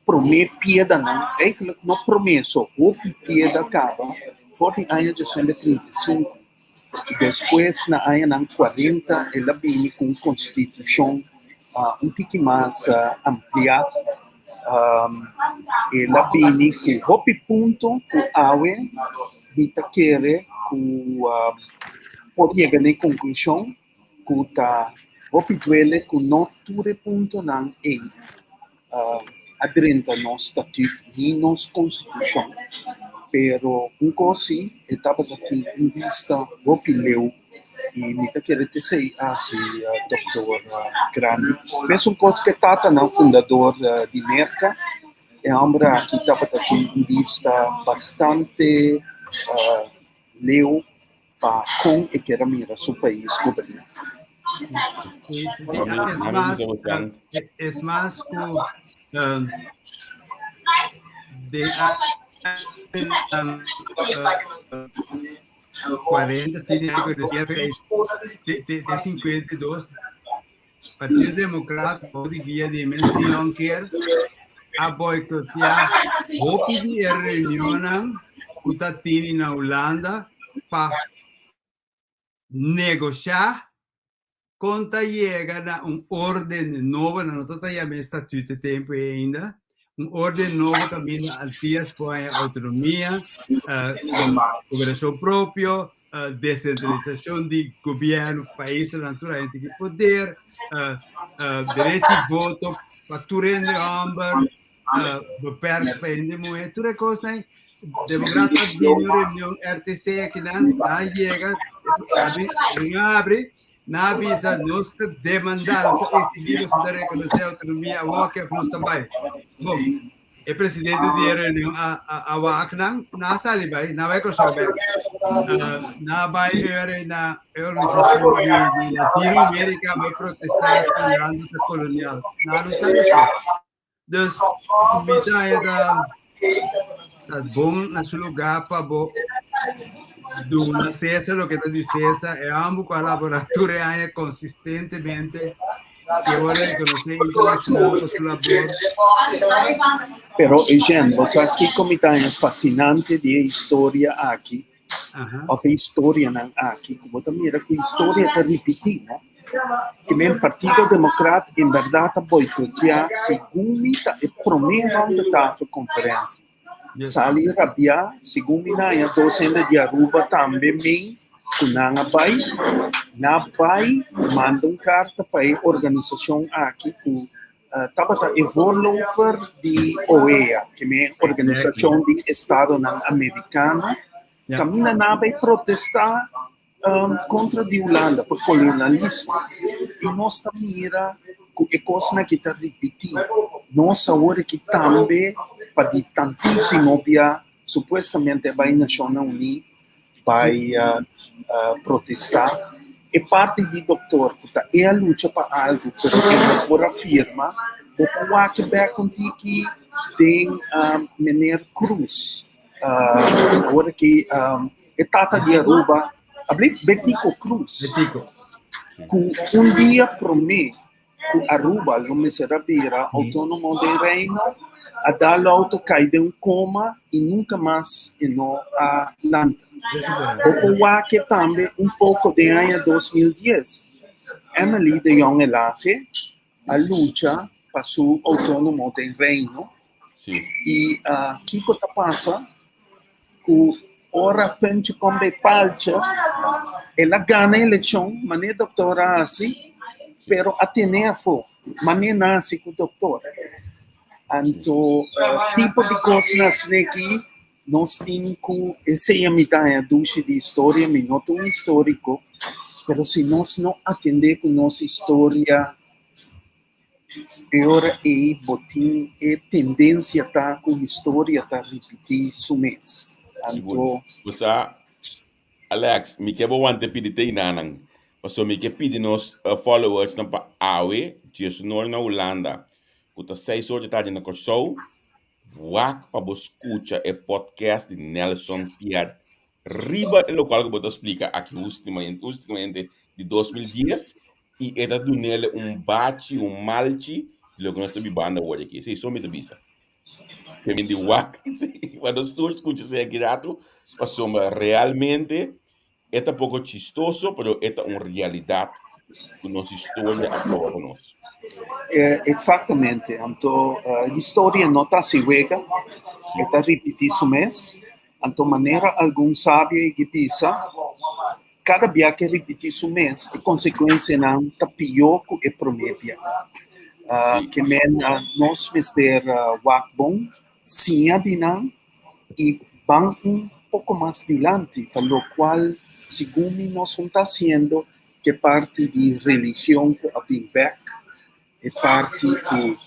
D: prometer piada não, eigenlijk não promesso, o piada acaba, 40 anos de 35, depois na ano 40 ela vem com constituição pouquinho mais ampliada. Ela vem com o ponto que awe vita querer que pode chegar na conclusão que tá o duele que não tudo ponto não é adrenta no estatuto e nos constituição, pero coisa estava aqui em vista o leu e me tá querendo dizer assim, doutor Grande, mas coisa que tá no fundador de Merca é hambra que estava aqui em vista bastante leu para com e que era mira seu país governar.
C: Es más de 40 de 52 Partido Democrata podría dimensión que a boicotear o pedir reunión que na Holanda para negociar conta chega a ordem nova, não está aí estatuto de tempo ainda, ordem nova também as dias com a autonomia, governação própria, descentralização de governo, país, naturalmente que poder, direito de voto, fatura de ambas, beperkt para indivíduos, tudo coisa. Democratas de reunião RTC aqui não chega, abre na visa nós demandar exigimos de reconhecer a autonomia o que nós também bom o presidente de reunião a Wagner na sala vai na vai com saber na vai na organização de Latinoamérica vai protestar contra a colonial na não sabe isso dus vida da bom na seu lugar para do na César, lo que te dice César, ambos colaboradores hay consistentemente que ahora reconocer internacional su labor.
D: Pero, Eugênio, você aqui como está fascinante de história aqui, ou a história não aqui, como também era que a história está repetida, que mesmo Partido Democrata, em verdade, boicotear, segundo e prometem da conferência. Sali Rabia, segundo minha docente de Aruba também me kunanga bai, na bai manda carta para a organização aqui que estava developer de OEA, que é a organização de Estado americana, caminha na bai protestar contra a Holanda por colonialismo e nós também que coisa que está repetindo, nós agora que também para de tantíssimo via supostamente vai Nações Unidas vai protestar e parte do doutor que é a luta para algo que ele por afirma o que vai acontecer que tem Mener Cruz agora que é tata de Aruba Betico Cruz que dia promete que Aruba não será vira autônomo de reino a dar auto cai de coma e nunca mais no Atlanta. O que também pouco de ano 2010. Emily de Jong Elage, a luta para o autônomo de reino.
B: Sim.
D: E Kiko tá passa que ora pente com de palcha, ela ganha a eleição, mas é doutora assim, pero Atenea foi, mas não nasce com o doutor. Então, tipo de coisas aqui, nós temos que, essa é a mitad de história, minuto histórico, mas se nós não atender com nossa história, Agora botin tendência tá com história tá repetir mês.
B: Segundo. Você, Alex, me quer bom ante pedir te nanang. Paso me quer pedir nos followers na pa awe, Jesus nor na Holanda. Kuta 6 horas de tarde na show. Wak para você escutar o podcast de Nelson Pierre. Riba o local que eu explica aqui justamente de 2010 e era do nele bate, malchi, de lo que nós estamos banda hoje aqui. Sei só me devisa. Também de Wak, quando tu escutas aqui rato, passou realmente é pouco chistoso, mas é uma realidade que nossa história acaba conosco.
D: Exatamente. Então, a história não está se vega, está repetir mês. Então, maneira algum sábio que pensa, cada dia que repetir mês, a consequência não está pior que a promédia. Que nós mister bom, sim adinan e van pouco mais adiante, pelo qual, segundo nós estamos fazendo, que parte de religião que a back, é parte que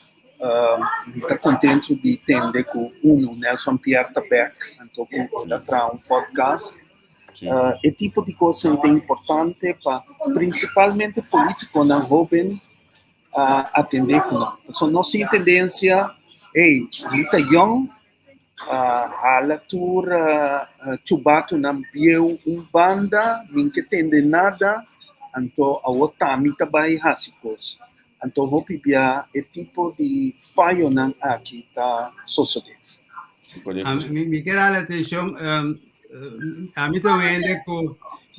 D: está contente de entender que o Nelson Pierre está back, então ele traz podcast. É tipo de coisa é importante para, principalmente político na jovem, atender com nós. Então, nossa tendência é, está young, a leitura chubatu na bieu banda, ninguém entende nada, então a outra mita vai hasicos. Então, vou pedir é tipo de falho não aqui está sucedendo.
C: Me quer a atenção, a mim também é que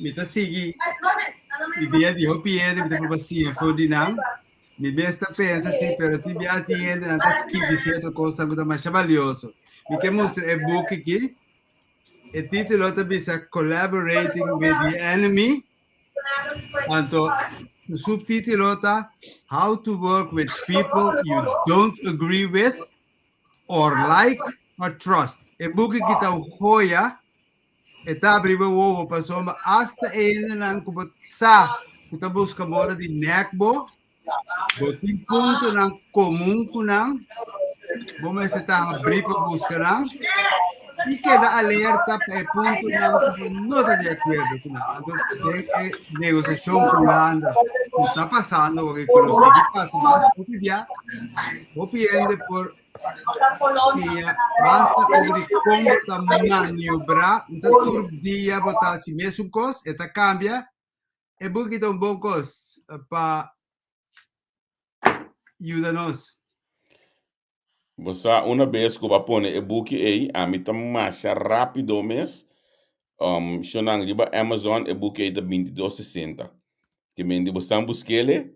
C: me está seguindo, ideia de hopi é de para você for de não, me besta pensa assim, pero tu já tem não está skip certo coisa que mais valioso. Me quer mostrar um book aqui, o título também é Collaborating with the Enemy. Então, o subtítulo está How to Work with People You Don't Agree With or Like or Trust. O book que está joia, está abrindo o ovo para soma hasta ele não como sa, que está buscando mora de necbo, botin ponto não comum com não, vamos estar abrindo para buscar não. E queda alerta para o ponto não está de acordo com nada. Então, é negociação com Holanda. O que está passando, o que passa, mas o piende por basta sobre como está maniobrar, então, todo dia botar assim mesmo coisa, esta cambia, é porque é um bom coisa para ajudar-nos.
B: Você, uma vez que eu pôr o book aí, a mim tá mais rápido mês. Se não riba Amazon, o book aí tá 22,60. Que me diz, você busca ele,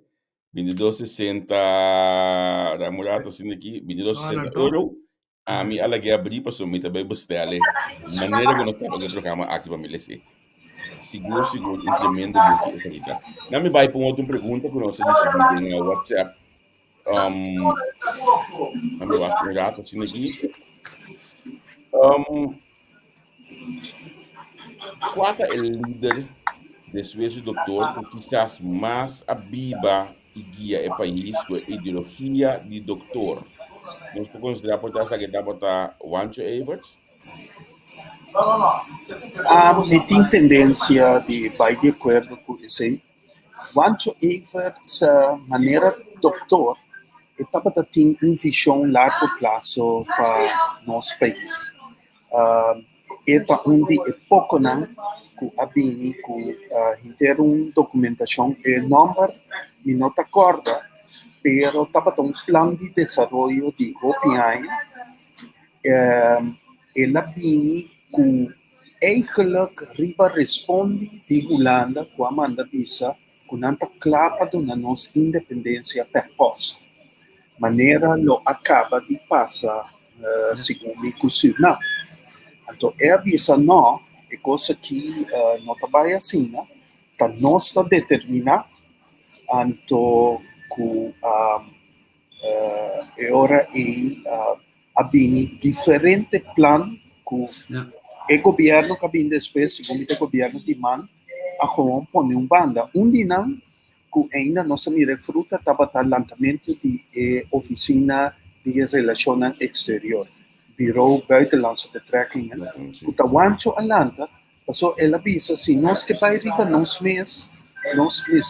B: 22,60, da morada assim aqui, 22,60 euro. A mim, ela quer abrir para sumir também, você ali. Maneira que nós estamos no programa aqui para me ler. Seguro, implemento o book aí. Não me vai para outra pergunta que nós recebemos no WhatsApp. Vamos lá, um gato assim aqui. Qual é o líder desse doutor que quizás mais abiba e guia o país com a ideologia de doutor? Nós podemos considerar por essa que dá para Wancho Everts?
D: Me tem tendência de vai de acordo com isso aí. Wancho Everts, maneira doutor, estava tendo uma visão largo prazo para nosso país. Eta onde é pouco não que a bini que ter uma documentação número me não te acorda, pero estava um plano de desenvolvimento de OPI. Ela bini que eigenlijk riba responde de Holanda com a manda visa que não está clapa na nossa independência per posto. Maneira lo acaba de passar segundo o curso não. Então, é avisa não, é coisa que não trabalha assim, né? Tá nós tá determinar, então, que é hora e abini diferente plano que o governo que vem depois, o comitê governo de man, a como põe banda. Onde não, que ainda nossa mira fruta estava tá lançamento de oficina de relações exterior, Bureau Buitenlandse Betrekkingen. O tawancho alanta, passou ela avisa se nós que vai riba nós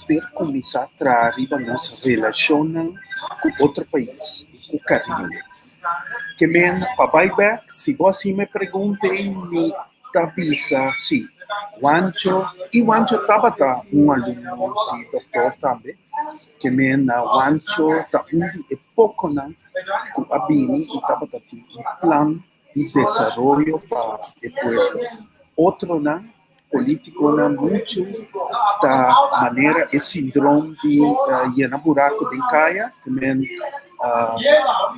D: ter começar a trazer riba nós relacionam com outro país, com o Caribe. Que men papai back, se você me perguntei me avisa se Wancho estava um aluno de doutor também, que men Wancho tá de pouco não, com a Bini e estava um plano de desenvolvimento para o pueblo. Outro não, político não muito da maneira e síndrome de llenar buraco de caia, que men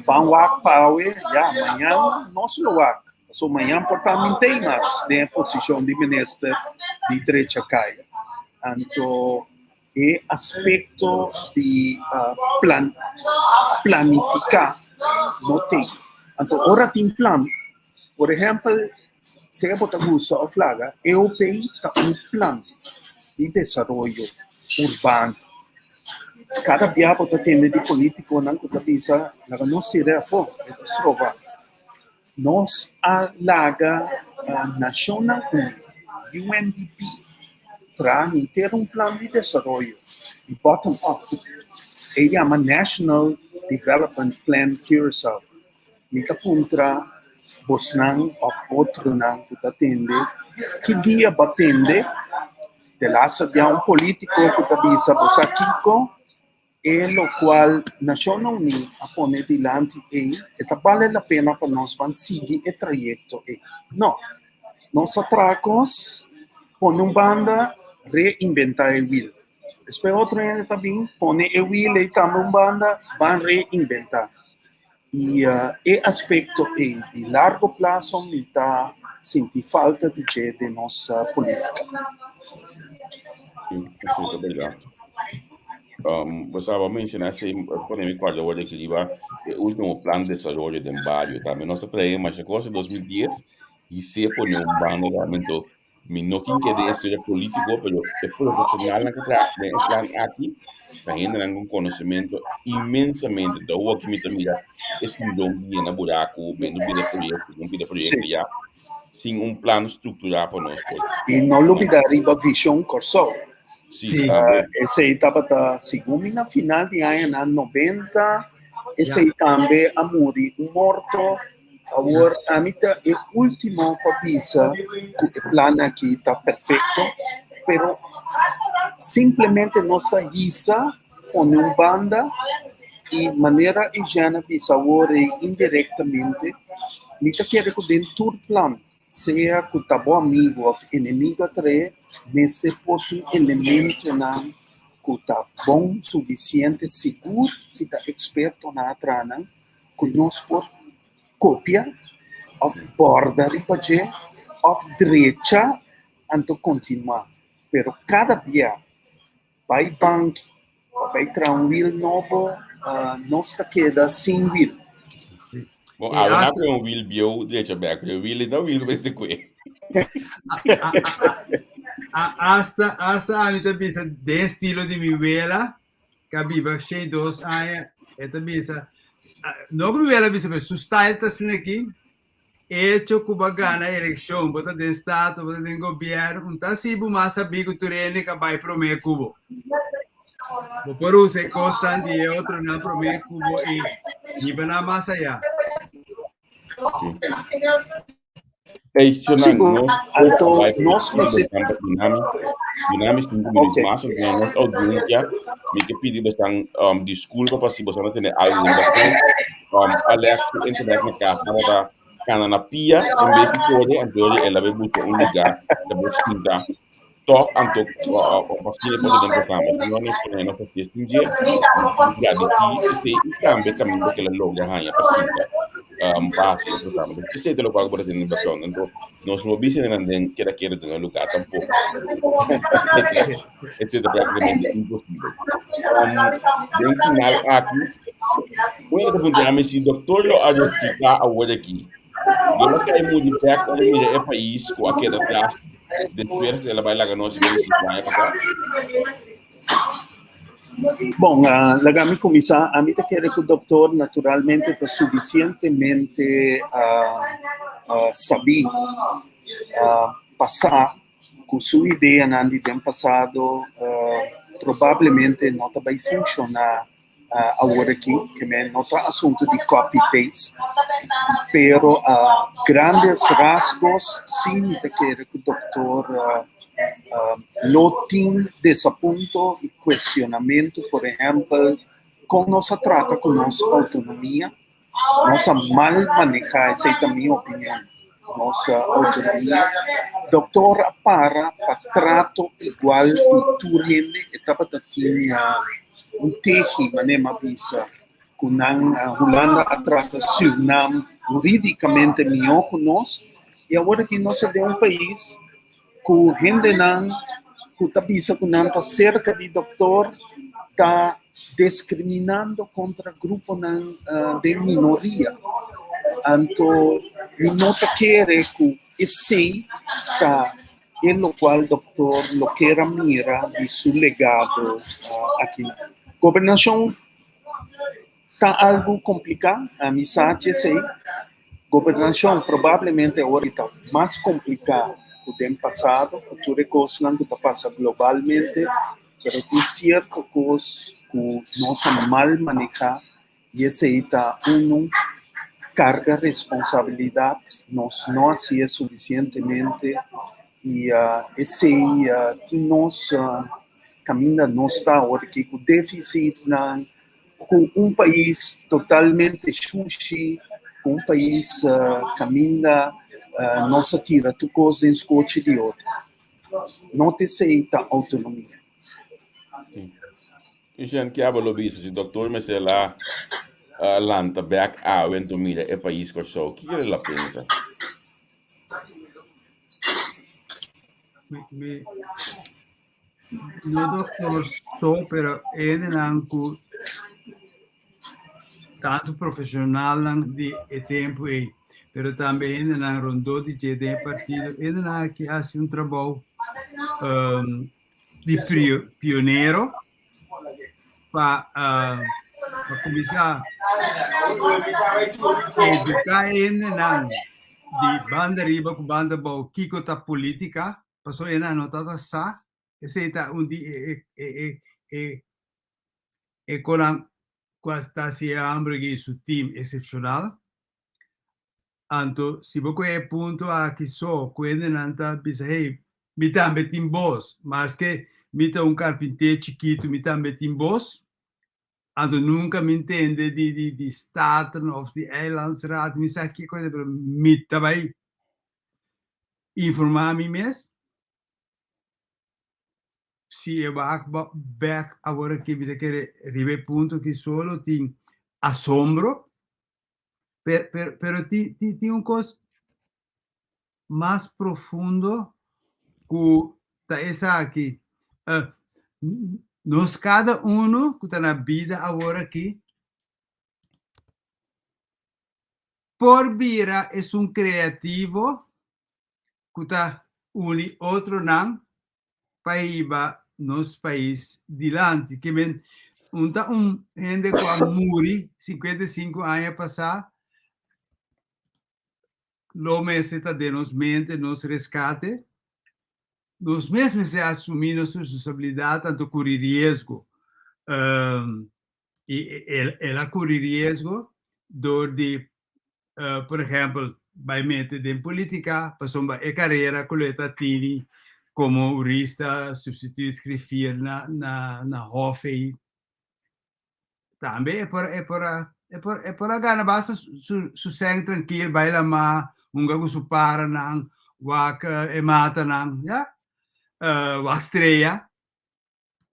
D: van wak power, amanhã nós lo wak. So, amanhã portanto tem mais na posição de ministro de direita caia. Então, é aspecto de planificar não tem. Então, ora tem plano. Por exemplo, se eu botar gusto a flaga, eu tenho plano de desenvolvimento urbano. Cada dia você tem de político não que pensa na nossa ideia for nós alaga National UNDP para ter plano de desenvolvimento de bottom up. Ele chama National Development Plan Curaçao. Nika puntra Bosnang of outro não que atende que dia batende de lá sabia político que avisa Bosakiko e lo qual National Unida a poner dilante e vale a pena para nós seguir o trajeto não nós atracos põe banda reinventar o wheel depois outro também põe o wheel e também banda van reinventar e aspecto de largo prazo me está sentindo falta de nossa política.
B: Sim, obrigado. Você estava mencionando que por exemplo quando que iba o último plano de desarrollo de barrio também nós traímos a coisa 2010 e se pone bando realmente no que de ser político pero é profissional na plan aqui ainda um conhecimento imensamente da o que me mira esse dom na buraco bem no projeto já sem plano estrutural para nós
D: e não olvidar a visão Corsol.
B: Sim.
D: Esse estava segundo na final de ano 90 esse também a morrer morto agora a mitad é o último papisa que o plano aqui está perfeito pero simplesmente nossa risa com uma banda e maneira higiênica de sabor indiretamente nita quer que dentro do plano seja que tá bom amigo ou inimigo tre nesse porte elemento na que tá bom suficiente seguro se tá experto na trana que nós por cópia of borda ripache of direita anto continuar pero cada dia vai banco vai tra um wheel novo nós tá queda sem wheel.
B: Bom, agora não é wheel bio direita back, o wheel não wheel vai ser que.
C: Hasta a mim também de estilo de mi vela, que viva cheio dos anos, é também não que vela bisa mas style tá sendo aqui, hecho Cuba gana eleição, bota de estado, bota de governo, tá se bu massa bigo turene que vai pro meio Cuba. Por isso é constante e outro não pro meio Cuba e iba na massa já.
B: Nós necessitamos dinâmica 5 minutos mais porque nós audiência me que pedir bastante desculpa para se você não tem algo alerta internet na casa para cana na pia em vez de poder então ela vai buscar lugar para buscar to anto paskile pode dentro cama não é não porque este dia já de ti e também caminho que ela logo já hanya pasinta passo do cama isso é lo qual pode ter no background então nós não vimos nem que era querer no lugar tampouco esse é praticamente impossível bem final aqui quando eu perguntei se doutor lo adjudicar a hora aqui eu não quero mudar como é país com aquela classe depois ela vai lá que nós vamos para
D: Bom, lagami começar a mim quer que o doutor naturalmente está suficientemente saber passar com sua ideia no tempo passado, provavelmente não vai funcionar agora aqui, que não está assunto de copy-paste, pero grandes rasgos, sim, te quero que o doutor notem desse ponto e questionamento, por exemplo, como nós trata com nossa autonomia, nossa mal manejar, essa é a minha opinião, nossa autonomia. Doutor para trato igual e tu rende, estava tinha tehi manema bisa kunang Holanda atrasa Suriname juridicamente melhor que nós e agora que nós é país que gente não que está bisa kunang está cerca de doutor está discriminando contra grupo não de minoria então não quer que esse está em lo qual doutor lo quer mira de seu legado aqui na governação está algo complicado, a amizade sei. Governação provavelmente agora está mais complicada do tempo passado, porque coisas não está passando globalmente, mas tem certas coisas que nós mal manejar e essa está uma carga de responsabilidade, nós não hacemos suficientemente e esse que nós caminha não está agora que o déficit com país totalmente sushi, com país caminha não se tira tu coisa em escote de outro. Não te aceita autonomia.
B: Gente, que habla isso, se doutor me se lá lanta back out então mira é país que só que ele lá pensa.
C: No doctor só, pero ele não tanto profissional de tempo aí, pero também ele não rondou de GD partido, ele não que faz trabalho de pioneiro para começar a educar ele não de banda riba com banda boa, Kiko ta política, passou ele não tá sa, esse tá dia com questa si ambro che su team excepcional. Anto, si você é ponto aqui só, quando nanta bisa, hey, me também tem boss, mas que me tá carpinteiro chiquito, me também tem boss. Anto nunca me entende de Staten of the Eilandsraad, me sa que coisa, pero me também informar me mesmo. Se eu back agora que me quer arrivare ponto que solo tem assombro, pero tem coisa mais profundo que tá essa aqui. Nós cada que está na vida agora aqui, por vira é criativo que está uni outro não para ir nos países dilante, que gente com a muri, 55 anos passar, lo mesmo está de nos mente, nos rescate, nós mesmos se assumimos sua responsabilidade, tanto correr risco, e ela corre risco, de, por exemplo, vai meter em política, passou a carreira, coleta tini, como jurista, substituir escrever na Hofe. Também é por ganhar basta su sangue tranquilo, vai lá mas gago para não, mata não, já, estreia.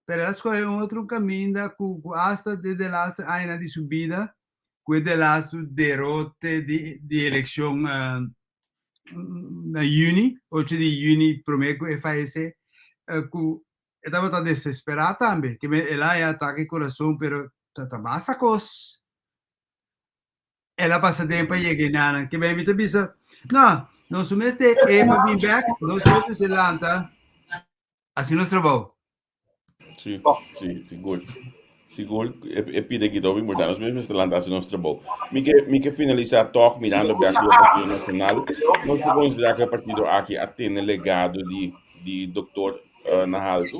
C: Pero as coisas outro caminho que hasta desde lá ainda de subida, que de lá su derrote de eleição na Juni, 8 de Juni, prometo que faz esse, eu estava desesperado também, que ela é ataque coração, pero tá basta coisa. Ela passa tempo e chega que bem me bisa. Não sumeste para vir back, não sumeste se lanta, assim nós trabalhamos.
B: Sim, sim, seguro. Seguro, é pide que todo importante. Nós mesmos lançamos nosso trabalho. Me que finalizar toque mirando bem aqui o Partido Nacional. Nós podemos considerar que o partido aqui tem legado de Dr. Nahalto.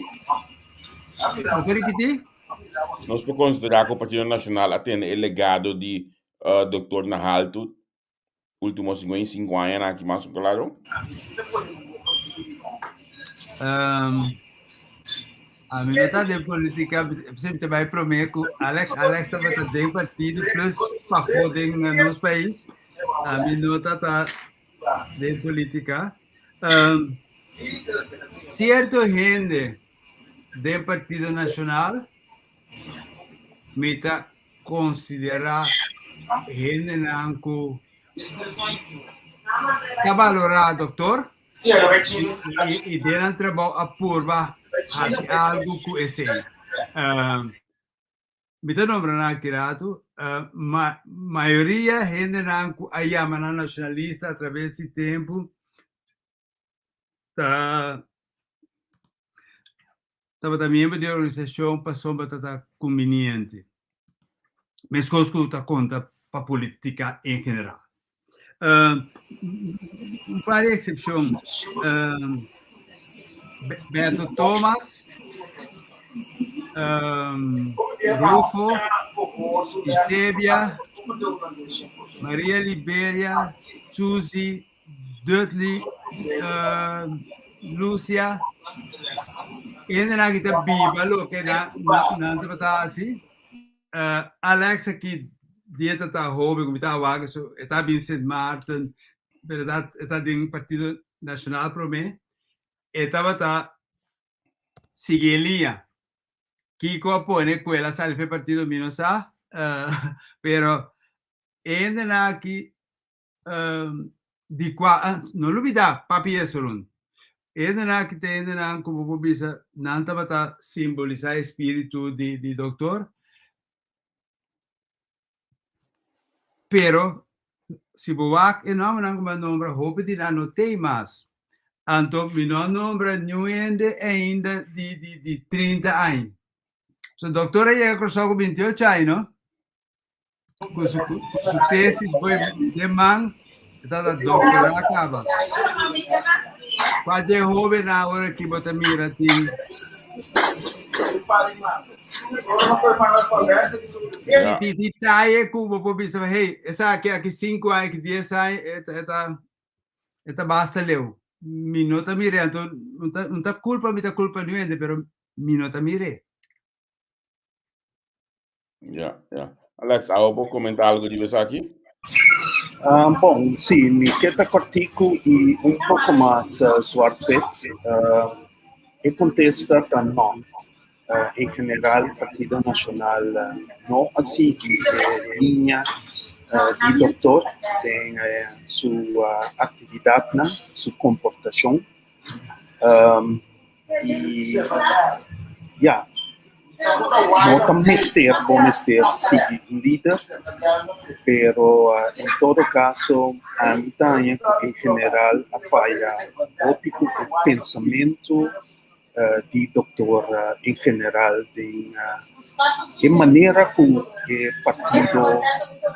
C: Doutor Ikiti?
B: Nós podemos considerar que o Partido Nacional tem o legado de Dr. Nahalto últimos 55 anos aqui, mais claro.
C: A minha de política sempre vai prometer que Alex estava também partido plus para foder no nosso país. A minha tá de política. Certo gente do Partido Nacional me tá considerar gente que está valorado, doutor, e deram trabalho a purba hace algo que esse. Me está nombrando aqui, maioria gente que aí a nacionalista através do tempo estava também de organização para sombra estar conveniente. Mas coisas que conta para a política em geral. Várias exceções. Beto Thomas, Rufo, Isebia, Maria Liberia, Suzy, Dudley, Lúcia. Ainda na kita bibalo que na tá assim. Alex aqui dieta tá hobby como tá vaga so está Vincent Martin, verdade, está dentro Partido Nacional pro mim. Estava tá Sigelia. Kiko apone quella sale fe partido minosa, pero ainda na aqui di qua non lo vida papi esolun. Ainda na que tem ainda na como bobisa não estava tá simbolizar espírito de doutor. Pero se boak e não como nombra hope de não tem mais. Anto mi non nombra niente ainda di 30 anos. So, doutora llega con solo 28 anos, ¿no? Con su tesis fue de man, está la doctora acaba. Cuando es joven ahora que vos te mira, tiene. Ti talle como por pensar, hey, esa aquí 5 años, 10 años, esta basta leu. Mi nota mire, entonces, no está culpa niente, pero mi nota mire.
B: Ya. Alex, ¿puedo comentar algo de eso aquí?
D: Bom, sim, me queda cortico e um pouco mais suave. E contesta não. Em geral, o Partido Nacional não assim linha de doutor em sua atividade, sua comportação. E, não tem bom mestre seguir líder, pero em todo caso, a mitad em geral a falha ópico o pensamento de doutor em geral de maneira que o partido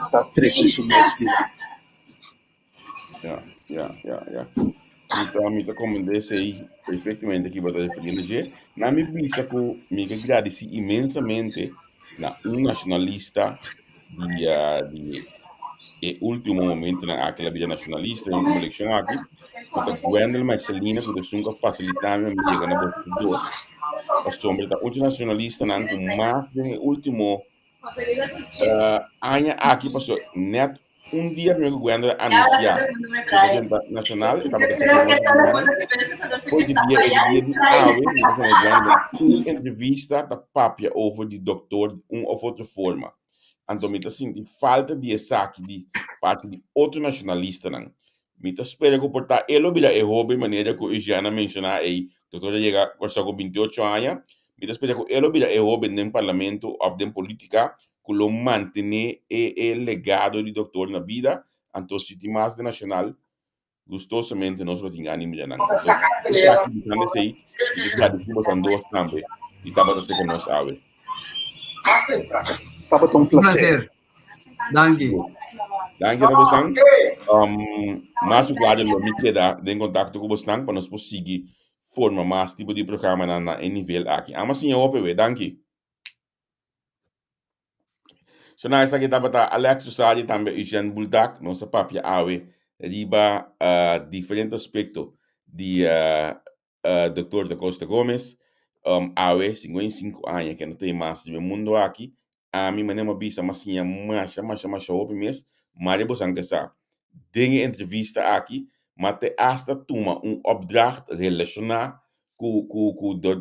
D: está trazendo mestre.
B: Ya. Então, me recomendei aí perfeitamente que você referindo na minha vista que me agradeci imensamente na nacionalista de último momento naquela vida nacionalista em uma eleição aqui, porque Gwendolyn Marcelina que nunca facilitava me chegar na bolsa do a sombra da última nacionalista não com mais no último ano aqui passou net dia primeiro que Gwendolyn anunciar o presidente nacional estava foi de dia de entrevista da papia over de doutor ou outra forma. Então, me senti falta de saque de parte de outro nacionalista, não. Me espera que portar ele bila é hobby maneira que o Giana mencionar aí, doutora chega com 28 anos, me espera que ele bila é hobby no parlamento ou na política, que lo mantenha o legado de doutor na vida, então se tem mais de nacional, gostosamente nós vamos ter ânimo já não. Então, sei, e claro, que nós dois também. e tava você com nós, Awe.
D: Tava um
C: Um
D: prazer.
C: prazer. Danke.
B: Danke, Tabosang. Mas o claro, me queda em contato com você para nós conseguir formar mais tipo de programa na nível aqui. Ama sim, eu danke. So na isa kita bata Alex Susadi também Isian Buldak, nossa papia Awe, riba diferente aspecto de Dr. da Costa Gomes, Awe, 55 anos, que não tem mais de mundo aqui, a mim manema bisa masinha mas open mes, mas você não sabe. Dinge entrevista aqui, mas te hasta tuma opdracht relacionar com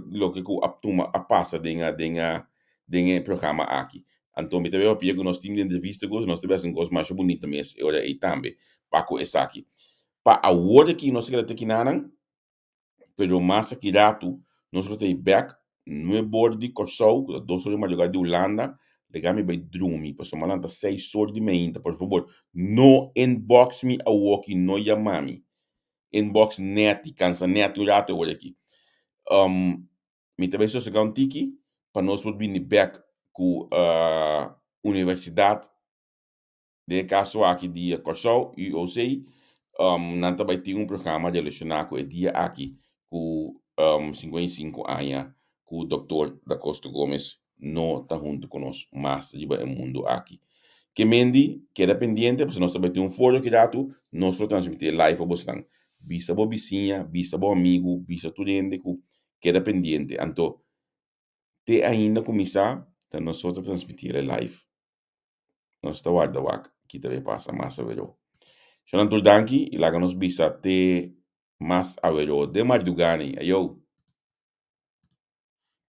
B: lo que ku aptuma a passa dinge programa aqui. Então, me teve a pia que nós tínhamos de entrevista com nós tivemos um coisa mais bonita mesmo, olha aí também, Paco essa aqui. Pa a hora que nós queremos aqui naran, pero massa que rato, nós temos back, no é bordo de Kosovo, 2 horas de madrugada de Holanda, legami by drumi, pa somalanta 6 horas de meinta, por favor, no inbox me a walkie, no yamami. Inbox net, cansa net o rato olha aqui. Me teve so se tiki, pa nós podemos vir back com a universidade de caso aqui de Kosovo, UOC, nanta vai ter programa de relacionar com o dia aqui, com 55 anos, com o Dr. da Costa Gomes, não está junto conosco, mas liba o mundo aqui. Que Mendi, queda pendiente, porque nós também temos foro que dato, nós vamos transmitir live a você. Bisa bo vizinha, bisa bo amigo, bisa tudente, queda pendiente. Então, te ainda começar, então nós vamos transmitir live. Nós está guarda wak, kita be passa mais a verlo. Sonan tuldanki, ilaga nos bisa te mas a verlo de madrugani, ayo.